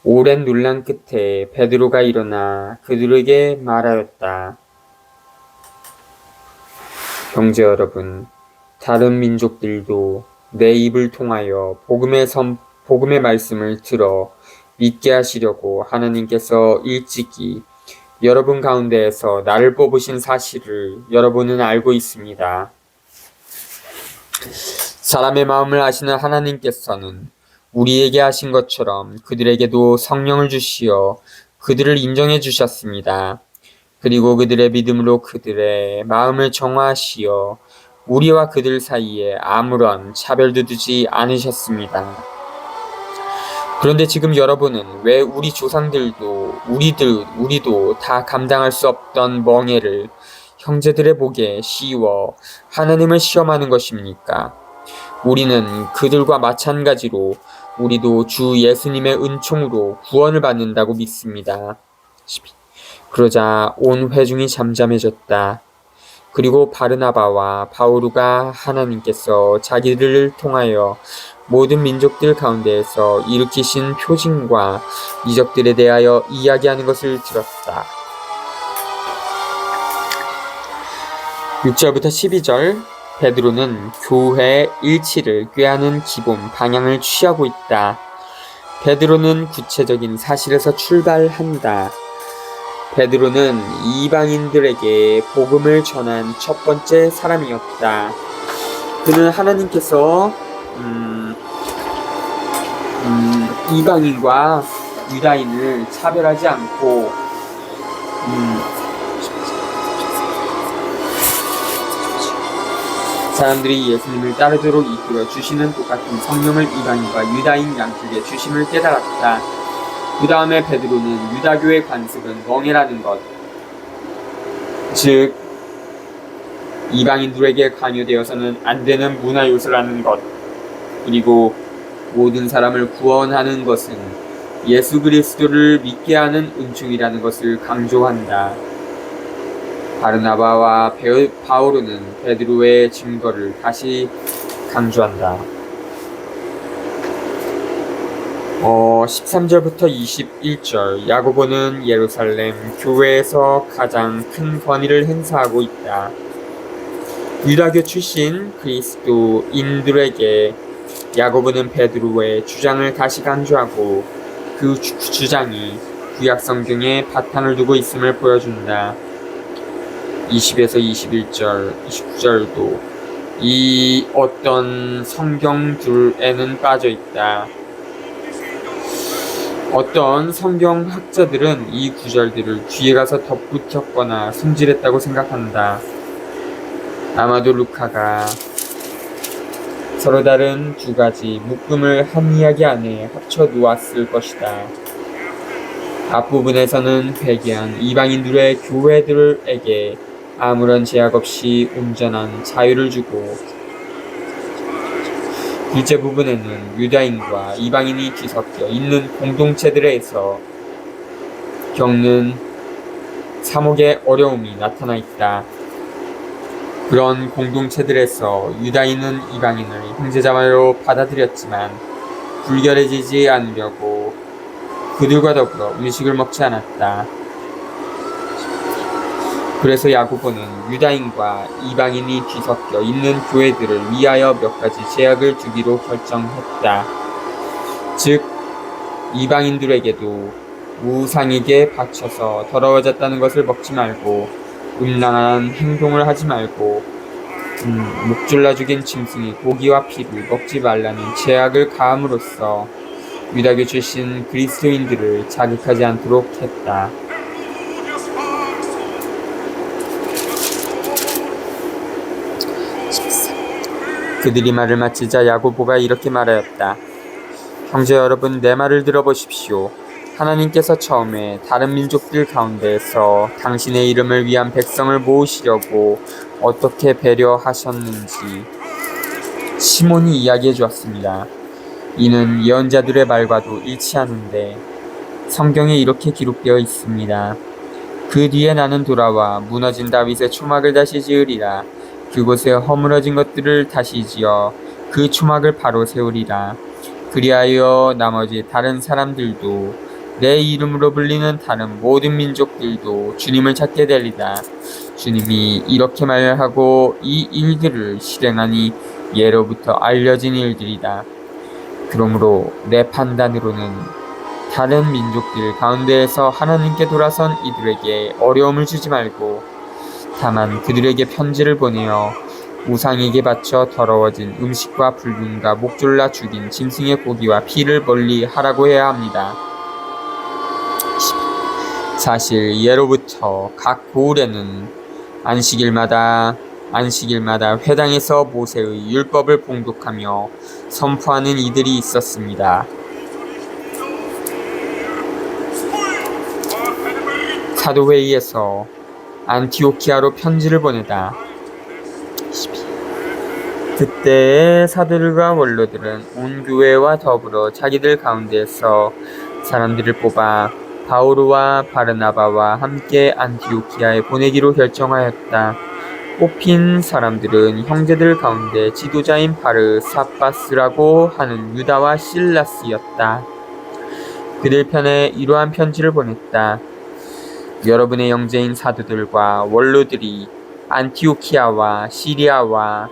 [SPEAKER 1] 오랜 논란 끝에 베드로가 일어나 그들에게 말하였다. 형제 여러분, 다른 민족들도 내 입을 통하여 복음의 말씀을 들어 믿게 하시려고 하나님께서 일찍이 여러분 가운데에서 나를 뽑으신 사실을 여러분은 알고 있습니다. 사람의 마음을 아시는 하나님께서는 우리에게 하신 것처럼 그들에게도 성령을 주시어 그들을 인정해 주셨습니다. 그리고 그들의 믿음으로 그들의 마음을 정화하시어 우리와 그들 사이에 아무런 차별도 두지 않으셨습니다. 그런데 지금 여러분은 왜 우리 조상들도 우리도 다 감당할 수 없던 멍해를 형제들의 목에 씌워 하나님을 시험하는 것입니까? 우리는 그들과 마찬가지로 우리도 주 예수님의 은총으로 구원을 받는다고 믿습니다. 그러자 온 회중이 잠잠해졌다. 그리고 바르나바와 바오르가 하나님께서 자기들을 통하여 모든 민족들 가운데에서 일으키신 표징과 이적들에 대하여 이야기하는 것을 들었다. 6절부터 12절. 베드로는 교회의 일치를 꾀하는 기본 방향을 취하고 있다. 베드로는 구체적인 사실에서 출발한다. 베드로는 이방인들에게 복음을 전한 첫 번째 사람이었다. 그는 하나님께서 이방인과 유다인을 차별하지 않고 사람들이 예수님을 따르도록 이끌어 주시는 똑같은 성령을 이방인과 유다인 양쪽에 주심을 깨달았다. 그 다음에 베드로는 유다교의 관습은 멍해라는 것, 즉 이방인들에게 강요되어서는 안 되는 문화 요소라는 것, 그리고 모든 사람을 구원하는 것은 예수 그리스도를 믿게 하는 은총이라는 것을 강조한다. 바르나바와 바오로는 베드로의 증거를 다시 강조한다. 13절부터 21절, 야고보는 예루살렘 교회에서 가장 큰 권위를 행사하고 있다. 유다교 출신 그리스도인들에게 야고보는 베드로의 주장을 다시 강조하고 그 주장이 구약 성경에 바탕을 두고 있음을 보여준다. 20에서 21절, 29절도 이 어떤 성경들에는 빠져 있다. 어떤 성경학자들은 이 구절들을 뒤에 가서 덧붙였거나 손질했다고 생각한다. 아마도 루카가 서로 다른 두 가지 묶음을 한 이야기 안에 합쳐 놓았을 것이다. 앞부분에서는 회개한 이방인들의 교회들에게 아무런 제약 없이 온전한 자유를 주고, 둘째 부분에는 유다인과 이방인이 뒤섞여 있는 공동체들에서 겪는 사목의 어려움이 나타나 있다. 그런 공동체들에서 유다인은 이방인을 형제자매로 받아들였지만 불결해지지 않으려고 그들과 더불어 음식을 먹지 않았다. 그래서 야고보는 유다인과 이방인이 뒤섞여 있는 교회들을 위하여 몇 가지 제약을 두기로 결정했다. 즉 이방인들에게도 우상에게 바쳐서 더러워졌다는 것을 먹지 말고, 음란한 행동을 하지 말고, 목졸라 죽인 짐승의 고기와 피를 먹지 말라는 제약을 가함으로써 유다교 출신 그리스도인들을 자극하지 않도록 했다. 그들이 말을 마치자 야고보가 이렇게 말하였다. 형제 여러분, 내 말을 들어보십시오. 하나님께서 처음에 다른 민족들 가운데에서 당신의 이름을 위한 백성을 모으시려고 어떻게 배려하셨는지 시몬이 이야기해 주었습니다. 이는 예언자들의 말과도 일치하는데 성경에 이렇게 기록되어 있습니다. 그 뒤에 나는 돌아와 무너진 다윗의 초막을 다시 지으리라. 그곳에 허물어진 것들을 다시 지어 그 초막을 바로 세우리라. 그리하여 나머지 다른 사람들도 내 이름으로 불리는 다른 모든 민족들도 주님을 찾게 되리라. 주님이 이렇게 말하고 이 일들을 실행하니 예로부터 알려진 일들이다. 그러므로 내 판단으로는 다른 민족들 가운데에서 하나님께 돌아선 이들에게 어려움을 주지 말고, 다만 그들에게 편지를 보내어 우상에게 바쳐 더러워진 음식과 불륜과 목졸라 죽인 짐승의 고기와 피를 멀리 하라고 해야 합니다. 사실 예로부터 각 고을에는 안식일마다 회당에서 모세의 율법을 봉독하며 선포하는 이들이 있었습니다. 사도회의에서 안티오키아로 편지를 보내다 그때의 사도들과 원로들은 온 교회와 더불어 자기들 가운데에서 사람들을 뽑아 바오로와 바르나바와 함께 안티오키아에 보내기로 결정하였다. 뽑힌 사람들은 형제들 가운데 지도자인 바르사바스라고 하는 유다와 실라스였다. 그들 편에 이러한 편지를 보냈다. 여러분의 형제인 사도들과 원로들이 안티오키아와 시리아와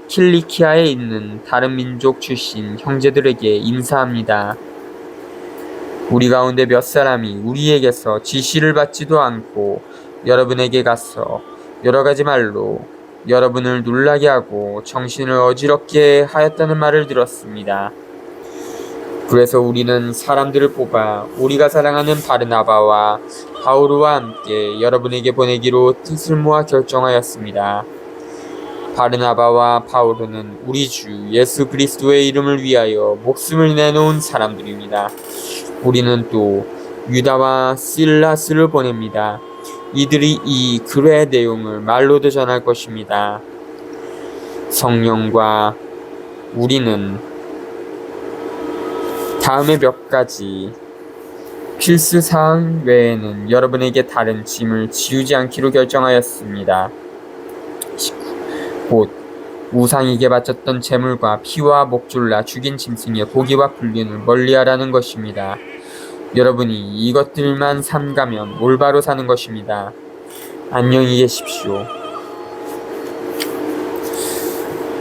[SPEAKER 1] 킬리키아에 있는 다른 민족 출신 형제들에게 인사합니다. 우리 가운데 몇 사람이 우리에게서 지시를 받지도 않고 여러분에게 가서 여러 가지 말로 여러분을 놀라게 하고 정신을 어지럽게 하였다는 말을 들었습니다. 그래서 우리는 사람들을 뽑아 우리가 사랑하는 바르나바와 바오로와 함께 여러분에게 보내기로 뜻을 모아 결정하였습니다. 바르나바와 바오로는 우리 주 예수 그리스도의 이름을 위하여 목숨을 내놓은 사람들입니다. 우리는 또 유다와 실라스를 보냅니다. 이들이 이 글의 내용을 말로도 전할 것입니다. 성령과 우리는 다음에 몇 가지 필수 사항 외에는 여러분에게 다른 짐을 지우지 않기로 결정하였습니다. 19. 곧 우상에게 바쳤던 제물과 피와 목졸라 죽인 짐승의 고기와 불륜을 멀리하라는 것입니다. 여러분이 이것들만 삼가면 올바로 사는 것입니다. 안녕히 계십시오.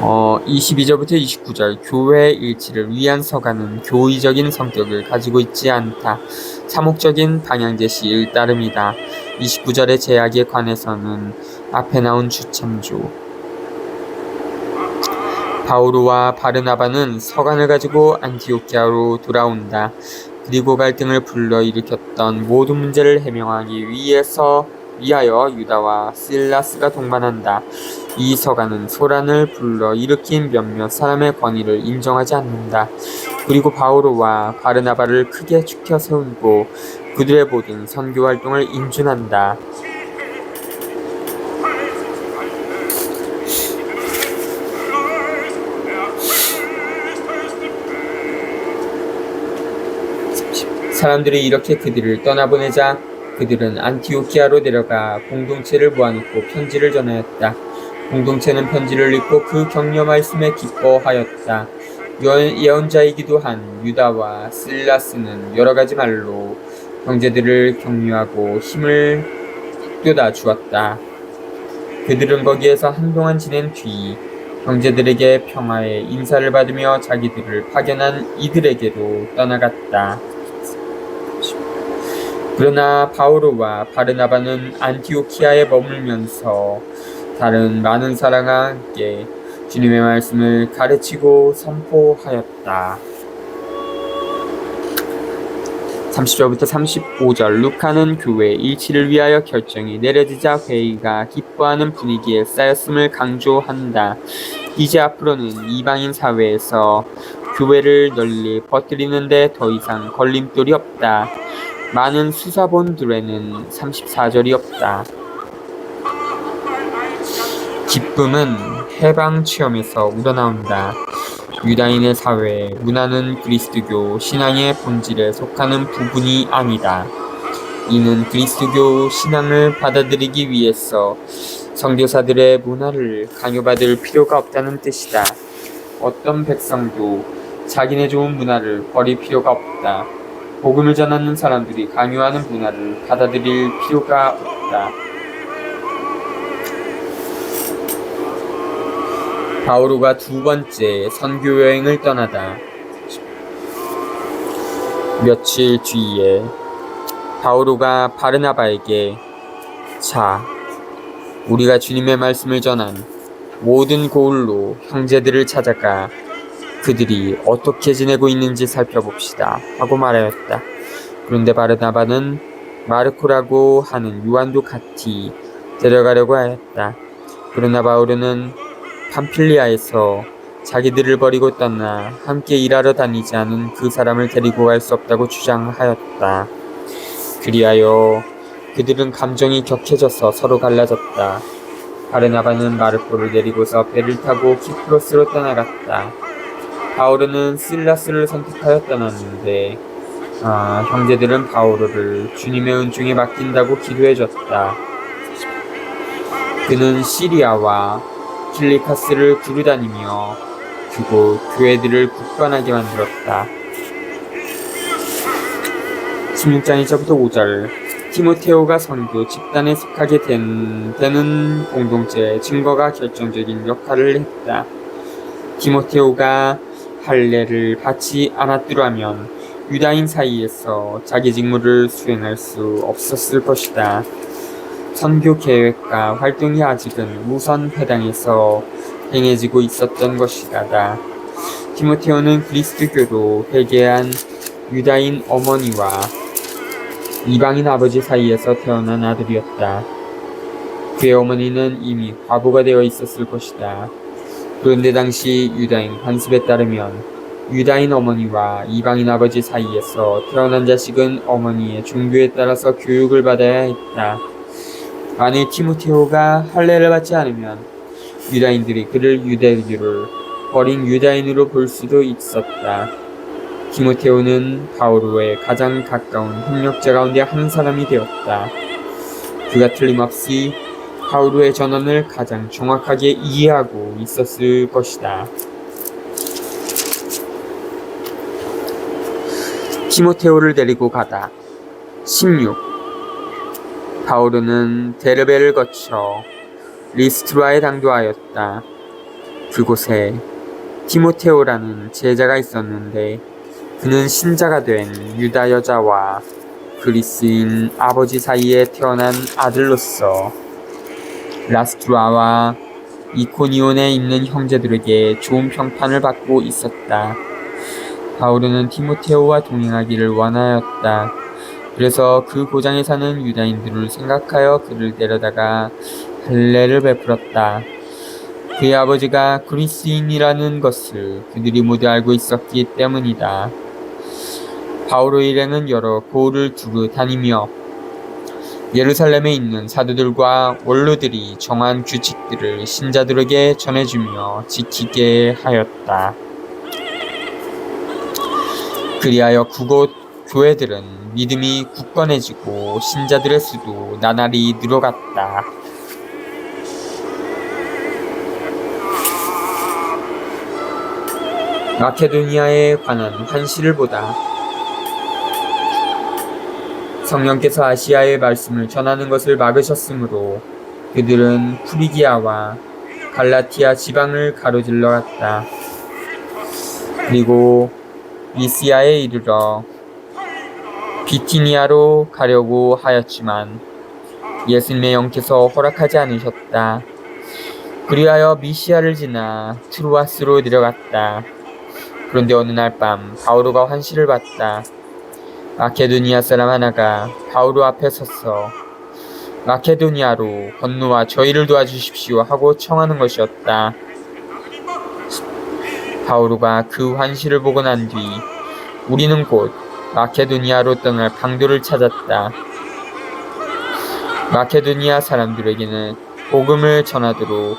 [SPEAKER 1] 22절부터 29절 교회의 일치를 위한 서간은 교의적인 성격을 가지고 있지 않다. 사목적인 방향제시일 따름이다. 29절의 제약에 관해서는 앞에 나온 주참조. 바오로와 바르나바는 서간을 가지고 안티오키아로 돌아온다. 그리고 갈등을 불러일으켰던 모든 문제를 해명하기 위하여 유다와 실라스가 동반한다. 이 서간은 소란을 불러일으킨 몇몇 사람의 권위를 인정하지 않는다. 그리고 바오로와 바르나바를 크게 축혀 세우고 그들의 모든 선교 활동을 인준한다. 사람들이 이렇게 그들을 떠나보내자 그들은 안티오키아로 내려가 공동체를 모아놓고 편지를 전하였다. 공동체는 편지를 읽고 그 격려 말씀에 기뻐하였다. 예언자이기도 한 유다와 실라스는 여러 가지 말로 형제들을 격려하고 힘을 북돋아 주었다. 그들은 거기에서 한동안 지낸 뒤 형제들에게 평화의 인사를 받으며 자기들을 파견한 이들에게로 떠나갔다. 그러나 바오로와 바르나바는 안티오키아에 머물면서 다른 많은 사람과 함께 주님의 말씀을 가르치고 선포하였다. 30절부터 35절 루카는 교회 일치를 위하여 결정이 내려지자 회의가 기뻐하는 분위기에 쌓였음을 강조한다. 이제 앞으로는 이방인 사회에서 교회를 널리 퍼뜨리는데 더 이상 걸림돌이 없다. 많은 수사본들에는 34절이 없다. 기쁨은 해방 체험에서 우러나온다. 유다인의 사회, 문화는 그리스도교 신앙의 본질에 속하는 부분이 아니다. 이는 그리스도교 신앙을 받아들이기 위해서 선교사들의 문화를 강요받을 필요가 없다는 뜻이다. 어떤 백성도 자기네 좋은 문화를 버릴 필요가 없다. 복음을 전하는 사람들이 강요하는 문화를 받아들일 필요가 없다. 바오로가 두 번째 선교 여행을 떠나다. 며칠 뒤에 바오로가 바르나바에게 자, 우리가 주님의 말씀을 전한 모든 고을로 형제들을 찾아가 그들이 어떻게 지내고 있는지 살펴봅시다 하고 말하였다. 그런데 바르나바는 마르코라고 하는 요한도 같이 데려가려고 하였다. 그러나 바오로는 팜필리아에서 자기들을 버리고 떠나 함께 일하러 다니지 않은 그 사람을 데리고 갈 수 없다고 주장하였다. 그리하여 그들은 감정이 격해져서 서로 갈라졌다. 바르나바는 마르코를 데리고서 배를 타고 키프로스로 떠나갔다. 바오로는 실라스를 선택하여 떠났는데 형제들은 바오로를 주님의 은총에 맡긴다고 기도해줬다. 그는 시리아와 킬리카스를 두루다니며 그곳 교회들을 굳건하게 만들었다. 16장 1절부터 5절 티모테오가 선교 집단에 속하게 되는 공동체의 증거가 결정적인 역할을 했다. 티모테오가 할례를 받지 않았더라면 유다인 사이에서 자기 직무를 수행할 수 없었을 것이다. 선교 계획과 활동이 아직은 우선 회당에서 행해지고 있었던 것이다. 티모테오는 그리스도교로 회개한 유다인 어머니와 이방인 아버지 사이에서 태어난 아들이었다. 그의 어머니는 이미 과부가 되어 있었을 것이다. 그런데 당시 유다인 관습에 따르면 유다인 어머니와 이방인 아버지 사이에서 태어난 자식은 어머니의 종교에 따라서 교육을 받아야 했다. 만일 티모테오가 할례를 받지 않으면 유다인들이 그를 유대교를 버린 유다인으로 볼 수도 있었다. 티모테오는 바오로의 가장 가까운 협력자 가운데 한 사람이 되었다. 그가 틀림없이 바오로의 전언을 가장 정확하게 이해하고 있었을 것이다. 티모테오를 데리고 가다. 16. 바오로는 데르베를 거쳐 리스트라에 당도하였다. 그곳에 티모테오라는 제자가 있었는데 그는 신자가 된 유다 여자와 그리스인 아버지 사이에 태어난 아들로서 라스트라와 이코니온에 있는 형제들에게 좋은 평판을 받고 있었다. 바오로는 티모테오와 동행하기를 원하였다. 그래서 그 고장에 사는 유다인들을 생각하여 그를 데려다가 할례를 베풀었다. 그의 아버지가 그리스인이라는 것을 그들이 모두 알고 있었기 때문이다. 바오로 일행은 여러 고을을 두루 다니며 예루살렘에 있는 사도들과 원로들이 정한 규칙들을 신자들에게 전해주며 지키게 하였다. 그리하여 그곳 교회들은 믿음이 굳건해지고 신자들의 수도 나날이 늘어갔다. 마케도니아에 관한 환시를 보다. 성령께서 아시아의 말씀을 전하는 것을 막으셨으므로 그들은 프리기아와 갈라티아 지방을 가로질러 갔다. 그리고 미시아에 이르러 비티니아로 가려고 하였지만 예수님의 영께서 허락하지 않으셨다. 그리하여 미시아를 지나 트루아스로 내려갔다. 그런데 어느 날 밤 바오로가 환시를 봤다. 마케도니아 사람 하나가 바오로 앞에 서서 마케도니아로 건너와 저희를 도와주십시오 하고 청하는 것이었다. 바오로가 그 환시를 보고 난 뒤 우리는 곧 마케도니아로 떠날 방도를 찾았다. 마케도니아 사람들에게는 복음을 전하도록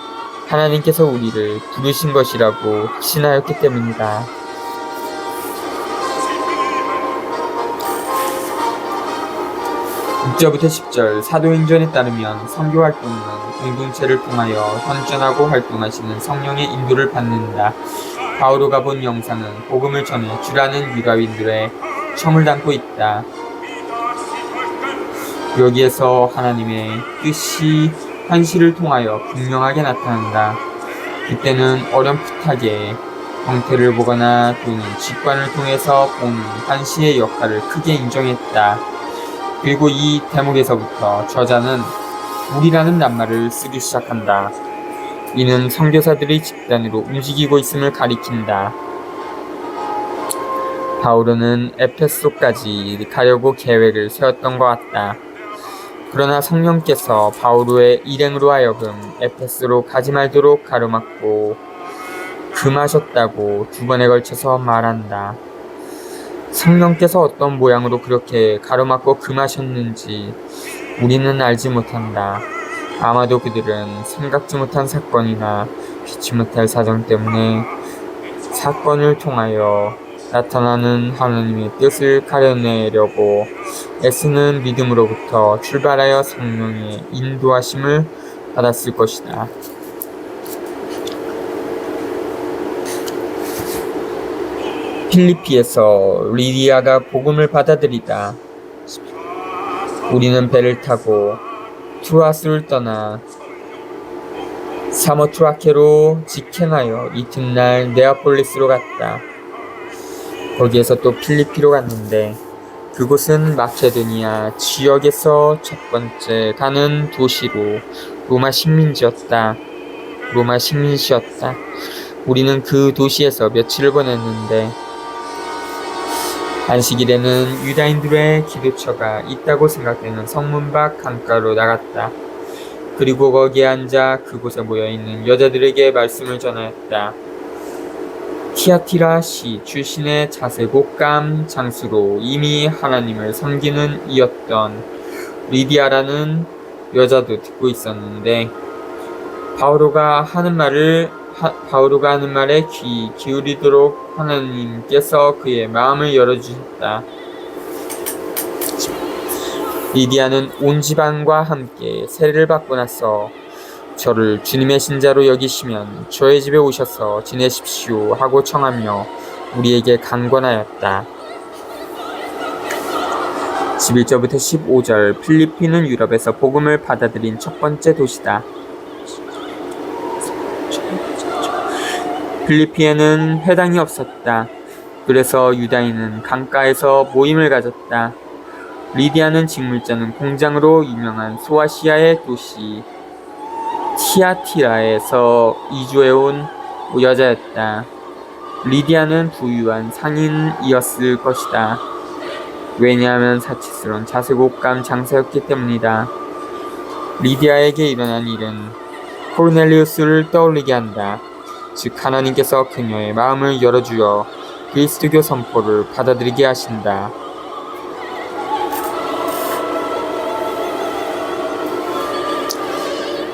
[SPEAKER 1] 하나님께서 우리를 부르신 것이라고 확신하였기 때문이다. 6절부터 10절 사도행전에 따르면 선교활동은 공동체를 통하여 선전하고 활동하시는 성령의 인도를 받는다. 바오로가 본 영상은 복음을 전해 주라는 유다인들의 청을 담고 있다. 여기에서 하나님의 뜻이 환시를 통하여 분명하게 나타난다. 그때는 어렴풋하게 형태를 보거나 또는 직관을 통해서 보는 환시의 역할을 크게 인정했다. 그리고 이 대목에서부터 저자는 우리라는 낱말을 쓰기 시작한다. 이는 선교사들이 집단으로 움직이고 있음을 가리킨다. 바오로는 에페소까지 가려고 계획을 세웠던 것 같다. 그러나 성령께서 바오로의 일행으로 하여금 에페소로 가지 말도록 가로막고 금하셨다고 2번에 걸쳐서 말한다. 성령께서 어떤 모양으로 그렇게 가로막고 금하셨는지 우리는 알지 못한다. 아마도 그들은 생각지 못한 사건이나 피치 못할 사정 때문에 사건을 통하여 나타나는 하나님의 뜻을 가려내려고 애쓰는 믿음으로부터 출발하여 성령의 인도하심을 받았을 것이다. 필리피에서 리디아가 복음을 받아들이다. 우리는 배를 타고 트루아스를 떠나 사모트라케로 직행하여 이튿날 네아폴리스로 갔다. 거기에서 또 필리피로 갔는데 그곳은 마케도니아 지역에서 첫 번째 가는 도시로 로마 식민지였다. 우리는 그 도시에서 며칠을 보냈는데 안식일에는 유다인들의 기도처가 있다고 생각되는 성문 밖 강가로 나갔다. 그리고 거기에 앉아 그곳에 모여있는 여자들에게 말씀을 전하였다. 티아티라시 출신의 자세곡감 장수로 이미 하나님을 섬기는 이였던 리디아라는 여자도 듣고 있었는데 바오로가 하는 말에 귀 기울이도록 하나님께서 그의 마음을 열어주셨다. 리디아는 온 집안과 함께 세례를 받고 나서 저를 주님의 신자로 여기시면 저의 집에 오셔서 지내십시오 하고 청하며 우리에게 간권하였다. 11절부터 15절 필리핀은 유럽에서 복음을 받아들인 첫 번째 도시다. 필리핀에는 회당이 없었다. 그래서 유다인은 강가에서 모임을 가졌다. 리디아는 직물자는 공장으로 유명한 소아시아의 도시 티아티라에서 이주해온 여자였다. 리디아는 부유한 상인이었을 것이다. 왜냐하면 사치스러운 자색옷감 장사였기 때문이다. 리디아에게 일어난 일은 코르넬리우스를 떠올리게 한다. 즉 하나님께서 그녀의 마음을 열어주어 그리스도교 선포를 받아들이게 하신다.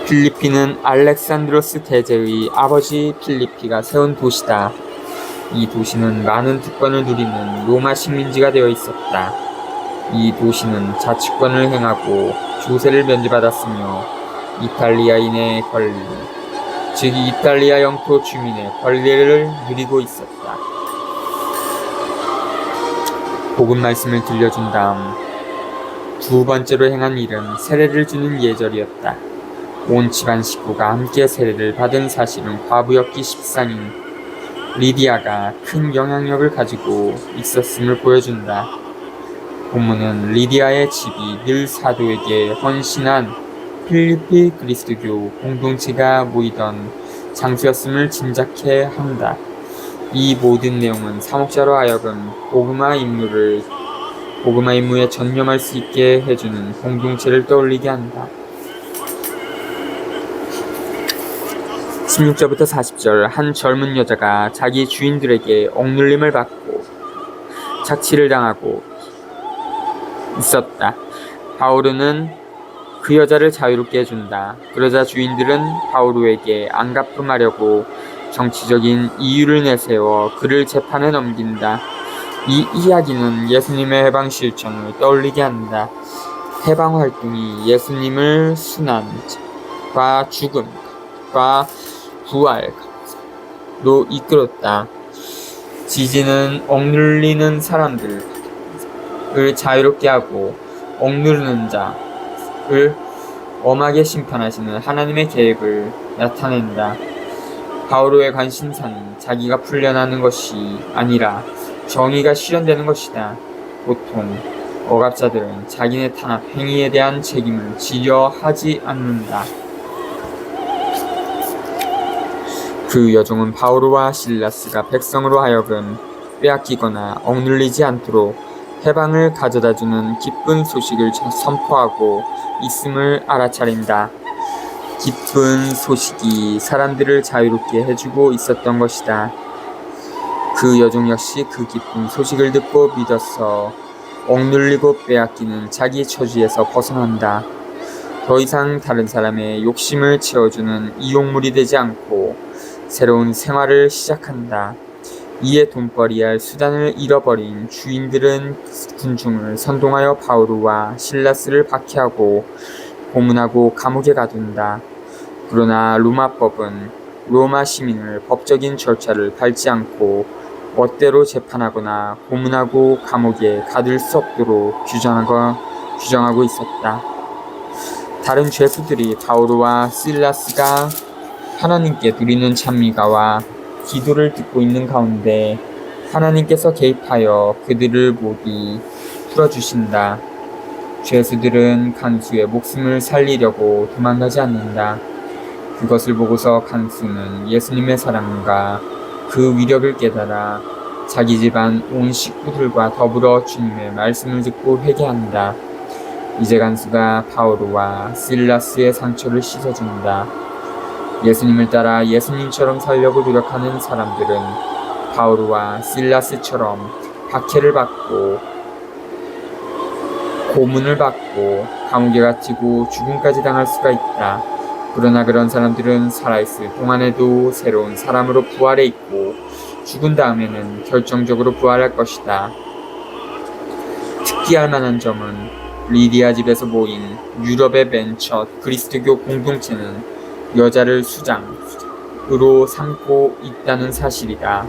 [SPEAKER 1] 필리핀은 알렉산드로스 대제의 아버지 필리피가 세운 도시다. 이 도시는 많은 특권을 누리는 로마 식민지가 되어 있었다. 이 도시는 자치권을 행하고 조세를 면제받았으며 이탈리아인의 권리, 즉 이탈리아 영토 주민의 권리를 누리고 있었다. 복음 말씀을 들려준 다음 두 번째로 행한 일은 세례를 주는 예절이었다. 온 집안 식구가 함께 세례를 받은 사실은 과부였기 십상인 리디아가 큰 영향력을 가지고 있었음을 보여준다. 본문은 리디아의 집이 늘 사도에게 헌신한 필리피 그리스도교 공동체가 모이던 장소였음을 짐작해 한다. 이 모든 내용은 사목자로 하여금 복음화 임무에 전념할 수 있게 해주는 공동체를 떠올리게 한다. 16절부터 40절 한 젊은 여자가 자기 주인들에게 억눌림을 받고 착취를 당하고 있었다. 바오로는 그 여자를 자유롭게 해준다. 그러자 주인들은 바오로에게 안갚음하려고 정치적인 이유를 내세워 그를 재판에 넘긴다. 이 이야기는 예수님의 해방 실천을 떠올리게 한다. 해방 활동이 예수님을 순환과 죽음과 부활로 이끌었다. 지지는 억눌리는 사람들을 자유롭게 하고 억누르는 자를 엄하게 심판하시는 하나님의 계획을 나타낸다. 바오로의 관심사는 자기가 풀려나는 것이 아니라 정의가 실현되는 것이다. 보통 억압자들은 자기네 탄압 행위에 대한 책임을 지려 하지 않는다. 그 여종은 바오로와 실라스가 백성으로 하여금 빼앗기거나 억눌리지 않도록 해방을 가져다주는 기쁜 소식을 선포하고 있음을 알아차린다. 기쁜 소식이 사람들을 자유롭게 해주고 있었던 것이다. 그 여종 역시 그 기쁜 소식을 듣고 믿어서 억눌리고 빼앗기는 자기 처지에서 벗어난다. 더 이상 다른 사람의 욕심을 채워주는 이용물이 되지 않고 새로운 생활을 시작한다. 이에 돈벌이할 수단을 잃어버린 주인들은 군중을 선동하여 바오로와 실라스를 박해하고 고문하고 감옥에 가둔다. 그러나 로마법은 로마 시민을 법적인 절차를 밟지 않고 멋대로 재판하거나 고문하고 감옥에 가둘 수 없도록 규정하고 있었다. 다른 죄수들이 바오로와 실라스가 하나님께 드리는 찬미가와 기도를 듣고 있는 가운데 하나님께서 개입하여 그들을 모두 풀어주신다. 죄수들은 간수의 목숨을 살리려고 도망가지 않는다. 그것을 보고서 간수는 예수님의 사랑과 그 위력을 깨달아 자기 집안 온 식구들과 더불어 주님의 말씀을 듣고 회개한다. 이제 간수가 바오로와 실라스의 상처를 씻어준다. 예수님을 따라 예수님처럼 살려고 노력하는 사람들은 바오로와 실라스처럼 박해를 받고 고문을 받고 감옥에 갇히고 죽음까지 당할 수가 있다. 그러나 그런 사람들은 살아있을 동안에도 새로운 사람으로 부활해 있고 죽은 다음에는 결정적으로 부활할 것이다. 특기할 만한 점은 리디아 집에서 모인 유럽의 맨 첫 그리스도교 공동체는 여자를 수장으로 삼고 있다는 사실이다.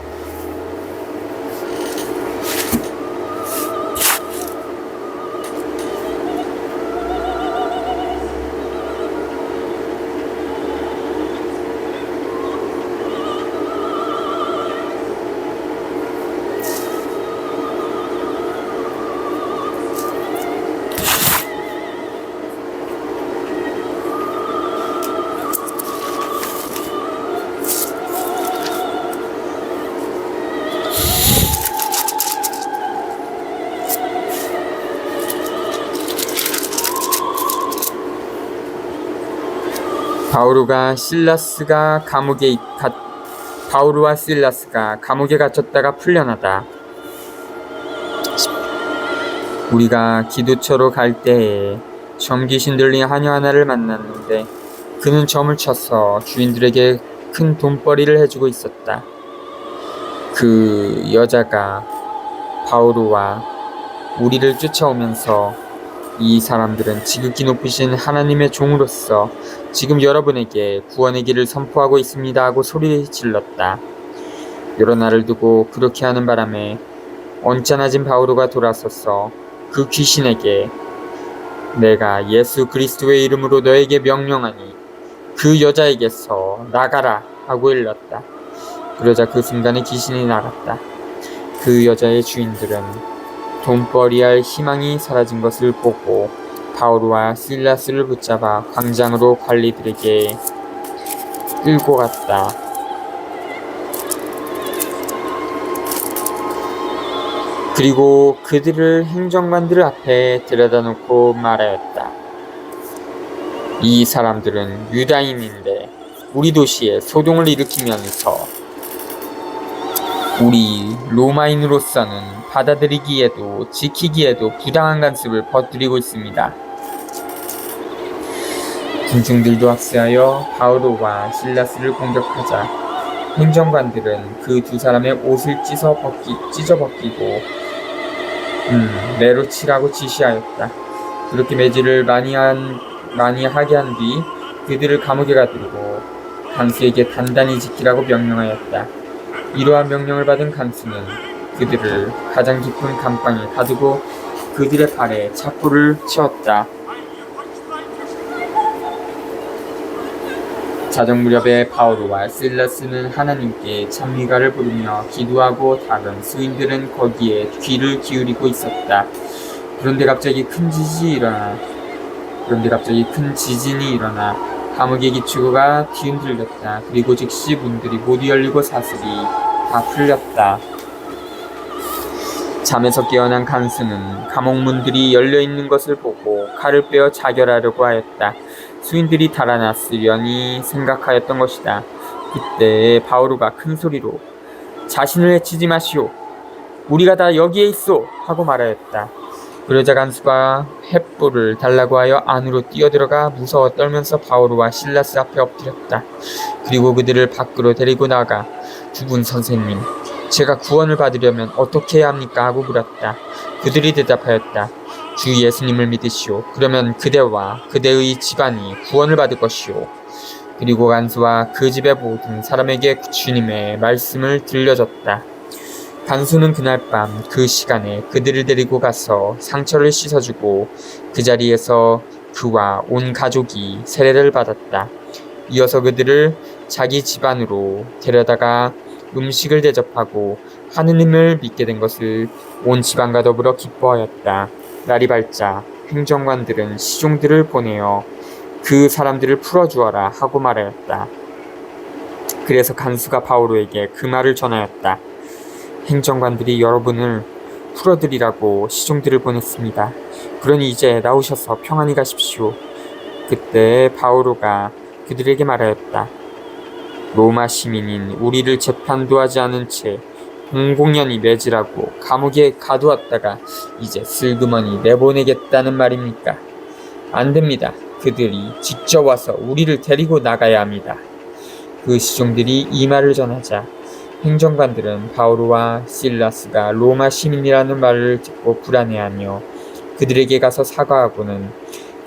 [SPEAKER 1] 바오로와 실라스가 감옥에 갇혔다가 풀려나다. 우리가 기도처로 갈 때에 점 귀신 들린 하녀 하나를 만났는데 그는 점을 쳐서 주인들에게 큰 돈벌이를 해주고 있었다. 그 여자가 바오로와 우리를 쫓아오면서 이 사람들은 지극히 높으신 하나님의 종으로서 지금 여러분에게 구원의 길을 선포하고 있습니다 하고 소리 질렀다. 여러 날을 두고 그렇게 하는 바람에 언짢아진 바오로가 돌아서서 그 귀신에게 내가 예수 그리스도의 이름으로 너에게 명령하니 그 여자에게서 나가라 하고 일렀다. 그러자 그 순간에 귀신이 나갔다. 그 여자의 주인들은 돈벌이할 희망이 사라진 것을 보고 바오로와 실라스를 붙잡아 광장으로 관리들에게 끌고 갔다. 그리고 그들을 행정관들 앞에 데려다 놓고 말하였다. 이 사람들은 유다인인데 우리 도시에 소동을 일으키면서 우리 로마인으로서는 받아들이기에도 지키기에도 부당한 간섭을 퍼뜨리고 있습니다. 군중들도 합세하여 바오로와 실라스를 공격하자 행정관들은 그 두 사람의 옷을 찢어 벗기고 매로 치라고 지시하였다. 그렇게 매질을 많이 하게 한 뒤 그들을 감옥에 가두고 간수에게 단단히 지키라고 명령하였다. 이러한 명령을 받은 간수는 그들을 가장 깊은 감방에 가두고 그들의 발에 차포를 채웠다. 자정 무렵에 바오로와 실라스는 하나님께 찬미가를 부르며 기도하고 다른 수인들은 거기에 귀를 기울이고 있었다. 그런데 갑자기 큰 지진이 일어나 감옥의 기초가 뒤흔들렸다. 그리고 즉시 문들이 모두 열리고 사슬이 다 풀렸다. 잠에서 깨어난 간수는 감옥 문들이 열려있는 것을 보고 칼을 빼어 자결하려고 하였다. 수인들이 달아났으려니 생각하였던 것이다. 그때 바오로가 큰 소리로 자신을 해치지 마시오. 우리가 다 여기에 있어 하고 말하였다. 그러자 간수가 횃불을 달라고 하여 안으로 뛰어들어가 무서워 떨면서 바오로와 실라스 앞에 엎드렸다. 그리고 그들을 밖으로 데리고 나가 두 분 선생님, 제가 구원을 받으려면 어떻게 해야 합니까? 하고 물었다. 그들이 대답하였다. 주 예수님을 믿으시오. 그러면 그대와 그대의 집안이 구원을 받을 것이오. 그리고 간수와 그 집의 모든 사람에게 주님의 말씀을 들려줬다. 간수는 그날 밤 그 시간에 그들을 데리고 가서 상처를 씻어주고 그 자리에서 그와 온 가족이 세례를 받았다. 이어서 그들을 자기 집안으로 데려다가 음식을 대접하고 하느님을 믿게 된 것을 온 집안과 더불어 기뻐하였다. 날이 밝자 행정관들은 시종들을 보내어 그 사람들을 풀어주어라 하고 말하였다. 그래서 간수가 바오로에게 그 말을 전하였다. 행정관들이 여러분을 풀어드리라고 시종들을 보냈습니다. 그러니 이제 나오셔서 평안히 가십시오. 그때 바오로가 그들에게 말하였다. 로마 시민인 우리를 재판도 하지 않은 채 공공연히 매질하고 감옥에 가두었다가 이제 슬그머니 내보내겠다는 말입니까? 안 됩니다. 그들이 직접 와서 우리를 데리고 나가야 합니다. 그 시종들이 이 말을 전하자 행정관들은 바오로와 실라스가 로마 시민이라는 말을 듣고 불안해하며 그들에게 가서 사과하고는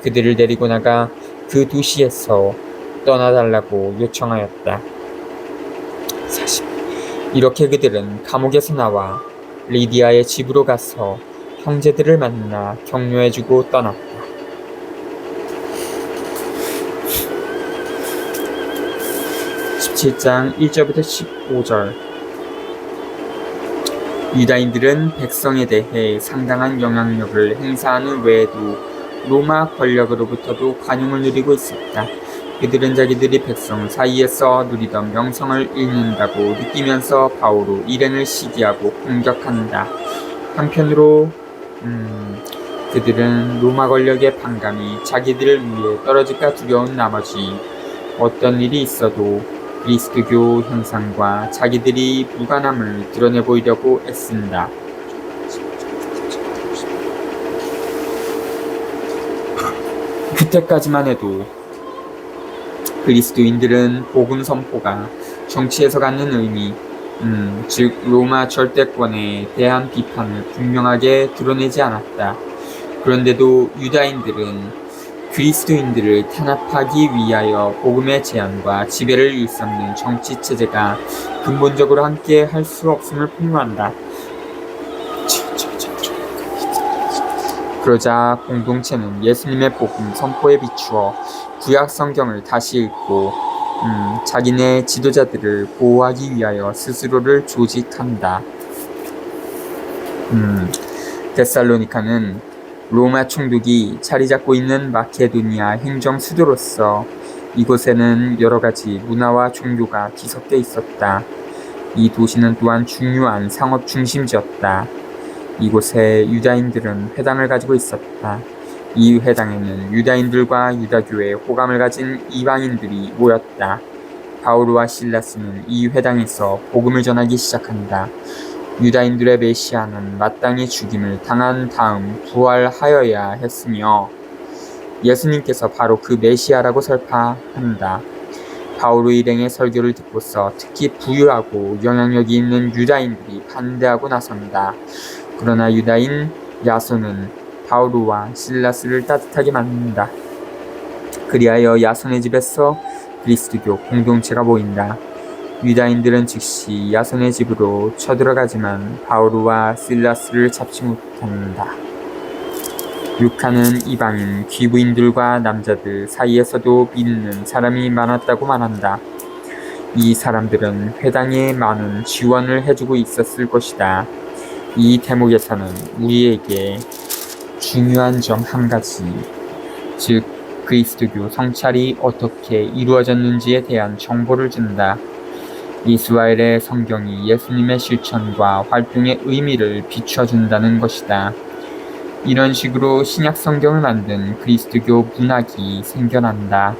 [SPEAKER 1] 그들을 데리고 나가 그 도시에서 떠나달라고 요청하였다. 40. 이렇게 그들은 감옥에서 나와 리디아의 집으로 가서 형제들을 만나 격려해주고 떠났다. 17장 1절부터 15절. 유다인들은 백성에 대해 상당한 영향력을 행사하는 외에도 로마 권력으로부터도 관용을 누리고 있었다. 그들은 자기들이 백성 사이에서 누리던 명성을 잃는다고 느끼면서 바오로 일행을 시기하고 공격한다. 한편으로 그들은 로마 권력의 반감이 자기들을 위해 떨어질까 두려운 나머지 어떤 일이 있어도 그리스도교 형상과 자기들이 무관함을 드러내 보이려고 애쓴다. 그때까지만 해도 그리스도인들은 복음 선포가 정치에서 갖는 의미, 즉 로마 절대권에 대한 비판을 분명하게 드러내지 않았다. 그런데도 유다인들은 그리스도인들을 탄압하기 위하여 복음의 제한과 지배를 일삼는 정치체제가 근본적으로 함께 할 수 없음을 폭로한다. 그러자 공동체는 예수님의 복음 선포에 비추어 구약 성경을 다시 읽고 자기네 지도자들을 보호하기 위하여 스스로를 조직한다. 데살로니카는 로마 총독이 자리 잡고 있는 마케도니아 행정 수도로서 이곳에는 여러 가지 문화와 종교가 뒤섞여 있었다. 이 도시는 또한 중요한 상업 중심지였다. 이곳에 유다인들은 회당을 가지고 있었다. 이 회당에는 유다인들과 유다교에 호감을 가진 이방인들이 모였다. 바오로와 실라스는 이 회당에서 복음을 전하기 시작한다. 유다인들의 메시아는 마땅히 죽임을 당한 다음 부활하여야 했으며 예수님께서 바로 그 메시아라고 설파한다. 바오로 일행의 설교를 듣고서 특히 부유하고 영향력이 있는 유다인들이 반대하고 나선다. 그러나 유다인 야손은 바오로와 실라스를 따뜻하게 만든다. 그리하여 야손의 집에서 그리스도교 공동체가 모인다. 유다인들은 즉시 야손의 집으로 쳐들어가지만 바오로와 실라스를 잡지 못한다. 루카는 이방인 귀부인들과 남자들 사이에서도 믿는 사람이 많았다고 말한다. 이 사람들은 회당에 많은 지원을 해주고 있었을 것이다. 이 대목에서는 우리에게 중요한 점 한 가지, 즉 그리스도교 성찰이 어떻게 이루어졌는지에 대한 정보를 준다. 이스라엘의 성경이 예수님의 실천과 활동의 의미를 비춰준다는 것이다. 이런 식으로 신약 성경을 만든 그리스도교 문학이 생겨난다.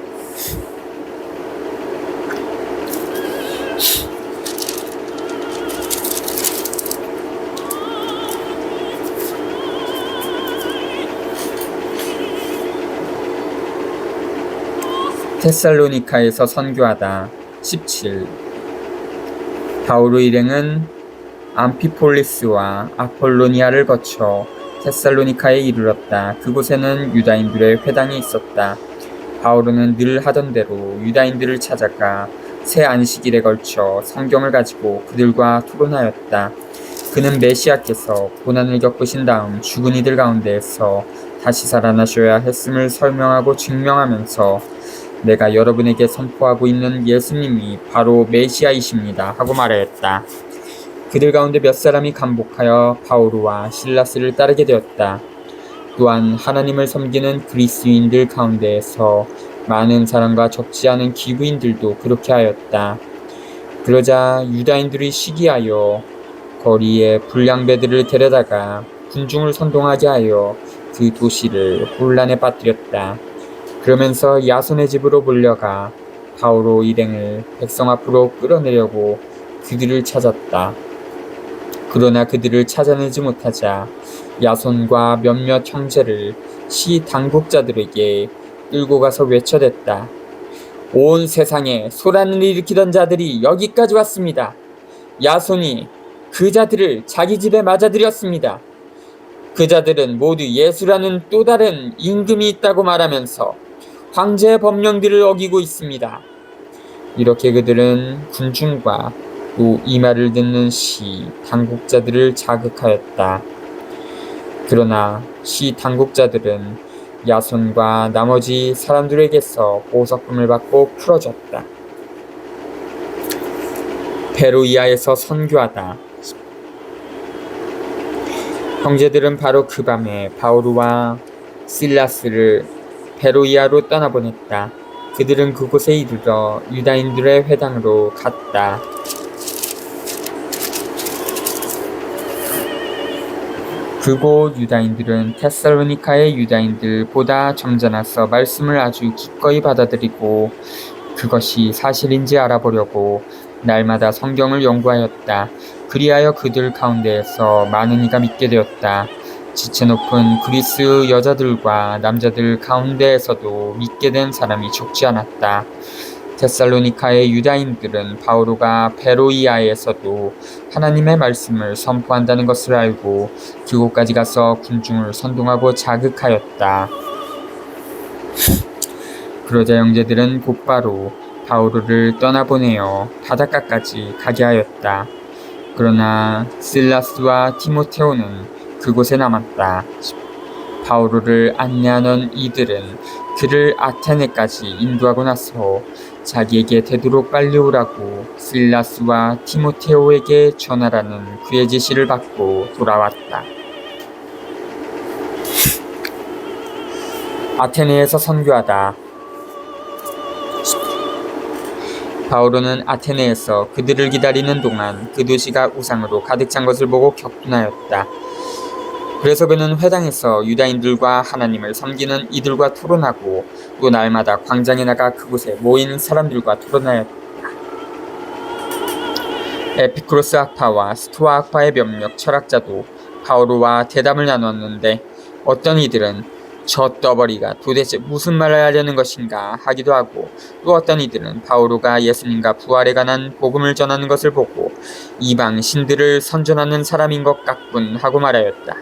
[SPEAKER 1] 데살로니카에서 선교하다. 17. 바오로 일행은 암피폴리스와 아폴로니아를 거쳐 데살로니카에 이르렀다. 그곳에는 유다인들의 회당이 있었다. 바오로는 늘 하던 대로 유다인들을 찾아가 새 안식일에 걸쳐 성경을 가지고 그들과 토론하였다. 그는 메시아께서 고난을 겪으신 다음 죽은 이들 가운데에서 다시 살아나셔야 했음을 설명하고 증명하면서 내가 여러분에게 선포하고 있는 예수님이 바로 메시아이십니다 하고 말하였다. 그들 가운데 몇 사람이 감복하여 바오로와 실라스를 따르게 되었다. 또한 하나님을 섬기는 그리스인들 가운데에서 많은 사람과 적지 않은 기부인들도 그렇게 하였다. 그러자 유다인들이 시기하여 거리에 불량배들을 데려다가 군중을 선동하게 하여 그 도시를 혼란에 빠뜨렸다. 그러면서 야손의 집으로 몰려가 바오로 일행을 백성 앞으로 끌어내려고 그들을 찾았다. 그러나 그들을 찾아내지 못하자 야손과 몇몇 형제를 시 당국자들에게 끌고 가서 외쳐댔다. 온 세상에 소란을 일으키던 자들이 여기까지 왔습니다. 야손이 그 자들을 자기 집에 맞아들였습니다. 그 자들은 모두 예수라는 또 다른 임금이 있다고 말하면서 황제의 법령들을 어기고 있습니다. 이렇게 그들은 군중과 또 이 말을 듣는 시 당국자들을 자극하였다. 그러나 시 당국자들은 야손과 나머지 사람들에게서 보석금을 받고 풀어줬다. 베로이아에서 선교하다. 형제들은 바로 그 밤에 바오로와 실라스를 베로이아로 떠나보냈다. 그들은 그곳에 이르러 유다인들의 회당으로 갔다. 그곳 유다인들은 데살로니카의 유다인들보다 점잖아서 말씀을 아주 기꺼이 받아들이고 그것이 사실인지 알아보려고 날마다 성경을 연구하였다. 그리하여 그들 가운데에서 많은 이가 믿게 되었다. 지체 높은 그리스 여자들과 남자들 가운데에서도 믿게 된 사람이 적지 않았다. 데살로니카의 유다인들은 바오로가 베로이아에서도 하나님의 말씀을 선포한다는 것을 알고 그곳까지 가서 군중을 선동하고 자극하였다. 그러자 형제들은 곧바로 바오로를 떠나보내어 바닷가까지 가게 하였다. 그러나 실라스와 티모테오는 그곳에 남았다. 바오로를 안내하는 이들은 그를 아테네까지 인도하고 나서 자기에게 되도록 빨리 오라고 실라스와 티모테오에게 전하라는 그의 지시를 받고 돌아왔다. 아테네에서 선교하다. 바오로는 아테네에서 그들을 기다리는 동안 그 도시가 우상으로 가득 찬 것을 보고 격분하였다. 그래서 그는 회당에서 유다인들과 하나님을 섬기는 이들과 토론하고 또 날마다 광장에 나가 그곳에 모인 사람들과 토론하였다. 에피쿠로스 학파와 스토아 학파의 몇몇 철학자도 바오로와 대담을 나눴는데 어떤 이들은 저 떠버리가 도대체 무슨 말을 하려는 것인가 하기도 하고 또 어떤 이들은 바오로가 예수님과 부활에 관한 복음을 전하는 것을 보고 이방 신들을 선전하는 사람인 것 같군 하고 말하였다.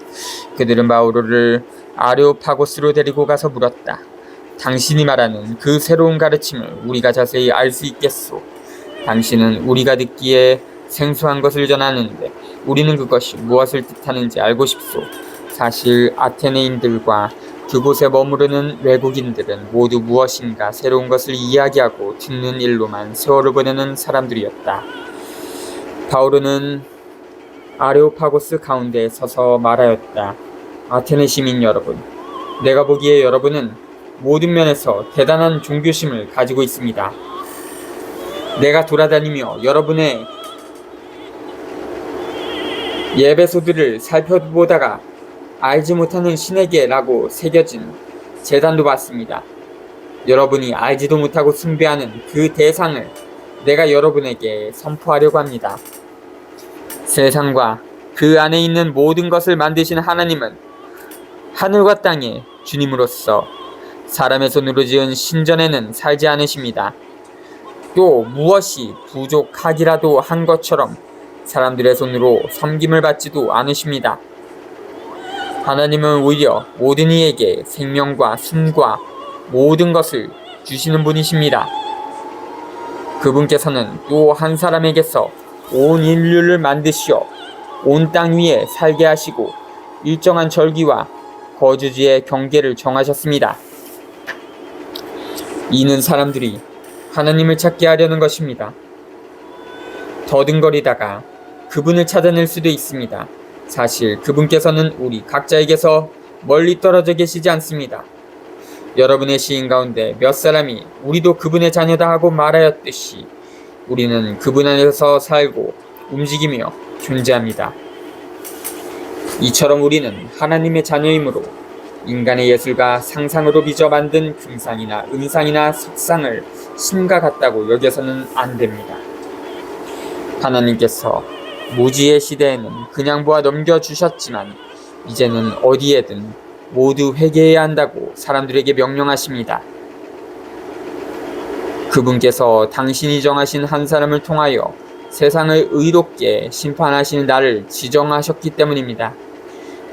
[SPEAKER 1] 그들은 바오로를 아레오파고스로 데리고 가서 물었다. 당신이 말하는 그 새로운 가르침을 우리가 자세히 알 수 있겠소? 당신은 우리가 듣기에 생소한 것을 전하는데 우리는 그것이 무엇을 뜻하는지 알고 싶소. 사실 아테네인들과 그곳에 머무르는 외국인들은 모두 무엇인가 새로운 것을 이야기하고 듣는 일로만 세월을 보내는 사람들이었다. 바오로는 아레오파고스 가운데에 서서 말하였다. 아테네 시민 여러분, 내가 보기에 여러분은 모든 면에서 대단한 종교심을 가지고 있습니다. 내가 돌아다니며 여러분의 예배소들을 살펴보다가 알지 못하는 신에게라고 새겨진 제단도 봤습니다. 여러분이 알지도 못하고 숭배하는 그 대상을 내가 여러분에게 선포하려고 합니다. 세상과 그 안에 있는 모든 것을 만드신 하나님은 하늘과 땅의 주님으로서 사람의 손으로 지은 신전에는 살지 않으십니다. 또 무엇이 부족하기라도 한 것처럼 사람들의 손으로 섬김을 받지도 않으십니다. 하나님은 오히려 모든 이에게 생명과 숨과 모든 것을 주시는 분이십니다. 그분께서는 또 한 사람에게서 온 인류를 만드시어 온 땅 위에 살게 하시고 일정한 절기와 거주지의 경계를 정하셨습니다. 이는 사람들이 하나님을 찾게 하려는 것입니다. 더듬거리다가 그분을 찾아낼 수도 있습니다. 사실 그분께서는 우리 각자에게서 멀리 떨어져 계시지 않습니다. 여러분의 시인 가운데 몇 사람이 우리도 그분의 자녀다 하고 말하였듯이 우리는 그분 안에서 살고 움직이며 존재합니다. 이처럼 우리는 하나님의 자녀이므로 인간의 예술과 상상으로 빚어 만든 금상이나 은상이나 석상을 신과 같다고 여겨서는 안 됩니다. 하나님께서 모지의 시대에는 그냥 보아 넘겨주셨지만 이제는 어디에든 모두 회개해야 한다고 사람들에게 명령하십니다. 그분께서 당신이 정하신 한 사람을 통하여 세상을 의롭게 심판하시는 날을 지정하셨기 때문입니다.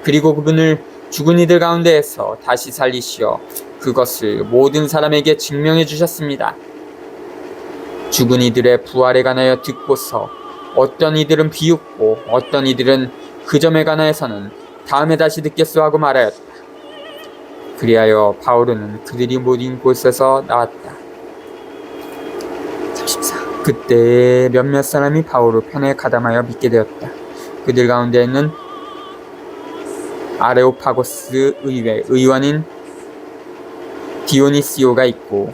[SPEAKER 1] 그리고 그분을 죽은 이들 가운데에서 다시 살리시어 그것을 모든 사람에게 증명해 주셨습니다. 죽은 이들의 부활에 관하여 듣고서 어떤 이들은 비웃고 어떤 이들은 그 점에 관하여서는 다음에 다시 듣겠소 하고 말하였다. 그리하여 바오로는 그들이 모인 곳에서 나왔다. 34. 그때 몇몇 사람이 바오로 편에 가담하여 믿게 되었다. 그들 가운데에는 아레오파고스 의회 의원인 디오니시오가 있고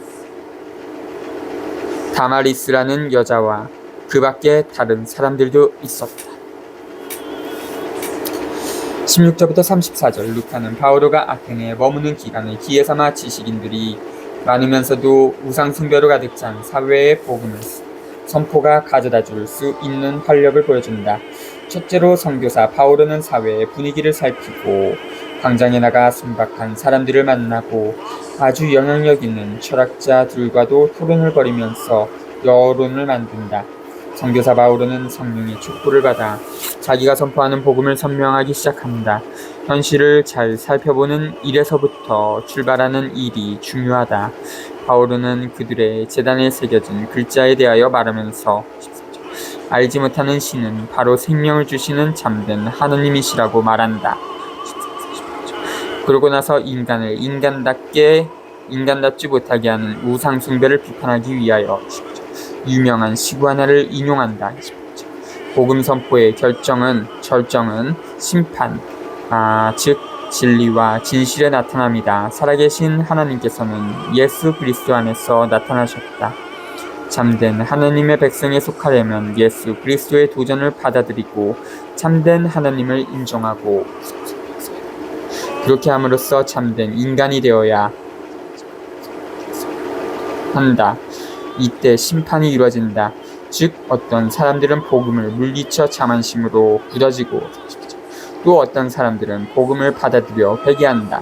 [SPEAKER 1] 다마리스라는 여자와 그 밖에 다른 사람들도 있었다. 16절부터 34절. 루카는 바오로가 아테네에 머무는 기간을 기회 삼아 지식인들이 많으면서도 우상숭배로 가득 찬 사회의 복음을 선포가 가져다 줄 수 있는 활력을 보여준다. 첫째로 선교사 바오로는 사회의 분위기를 살피고 광장에 나가 순박한 사람들을 만나고 아주 영향력 있는 철학자들과도 토론을 벌이면서 여론을 만든다. 선교사 바오로는 성령의 촉구를 받아 자기가 선포하는 복음을 선명하기 시작한다. 현실을 잘 살펴보는 일에서부터 출발하는 일이 중요하다. 바오로는 그들의 제단에 새겨진 글자에 대하여 말하면서 알지 못하는 신은 바로 생명을 주시는 참된 하느님이시라고 말한다. 그러고 나서 인간을 인간답지 못하게 하는 우상 숭배를 비판하기 위하여 유명한 시구 하나를 인용한다. 복음 선포의 절정은 심판, 즉 진리와 진실의 나타남이다. 살아계신 하나님께서는 예수 그리스도 안에서 나타나셨다. 참된 하나님의 백성에 속하려면 예수 그리스도의 도전을 받아들이고 참된 하나님을 인정하고 그렇게 함으로써 참된 인간이 되어야 한다. 이때 심판이 이루어진다. 즉 어떤 사람들은 복음을 물리쳐 자만심으로 굳어지고 또 어떤 사람들은 복음을 받아들여 회개한다.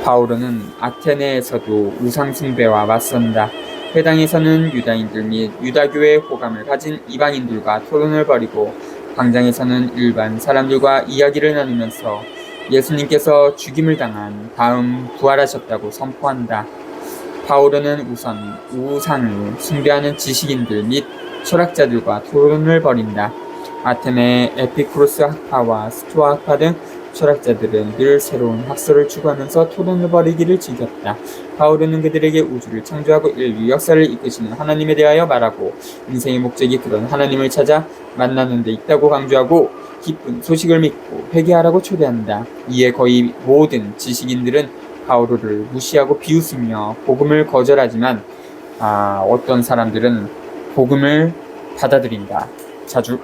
[SPEAKER 1] 바오로는 아테네에서도 우상숭배와 맞선다. 회당에서는 유다인들 및 유다교의 호감을 가진 이방인들과 토론을 벌이고 광장에서는 일반 사람들과 이야기를 나누면서 예수님께서 죽임을 당한 다음 부활하셨다고 선포한다. 바오로는 우선 우상을 숭배하는 지식인들 및 철학자들과 토론을 벌인다. 아테네 에피쿠로스 학파와 스토아 학파 등 철학자들은 늘 새로운 학설을 추구하면서 토론을 벌이기를 즐겼다. 바오로는 그들에게 우주를 창조하고 인류 역사를 이끄시는 하나님에 대하여 말하고 인생의 목적이 그런 하나님을 찾아 만나는 데 있다고 강조하고 기쁜 소식을 믿고 회개하라고 초대한다. 이에 거의 모든 지식인들은 바오로를 무시하고 비웃으며 복음을 거절하지만 어떤 사람들은 복음을 받아들인다. 자주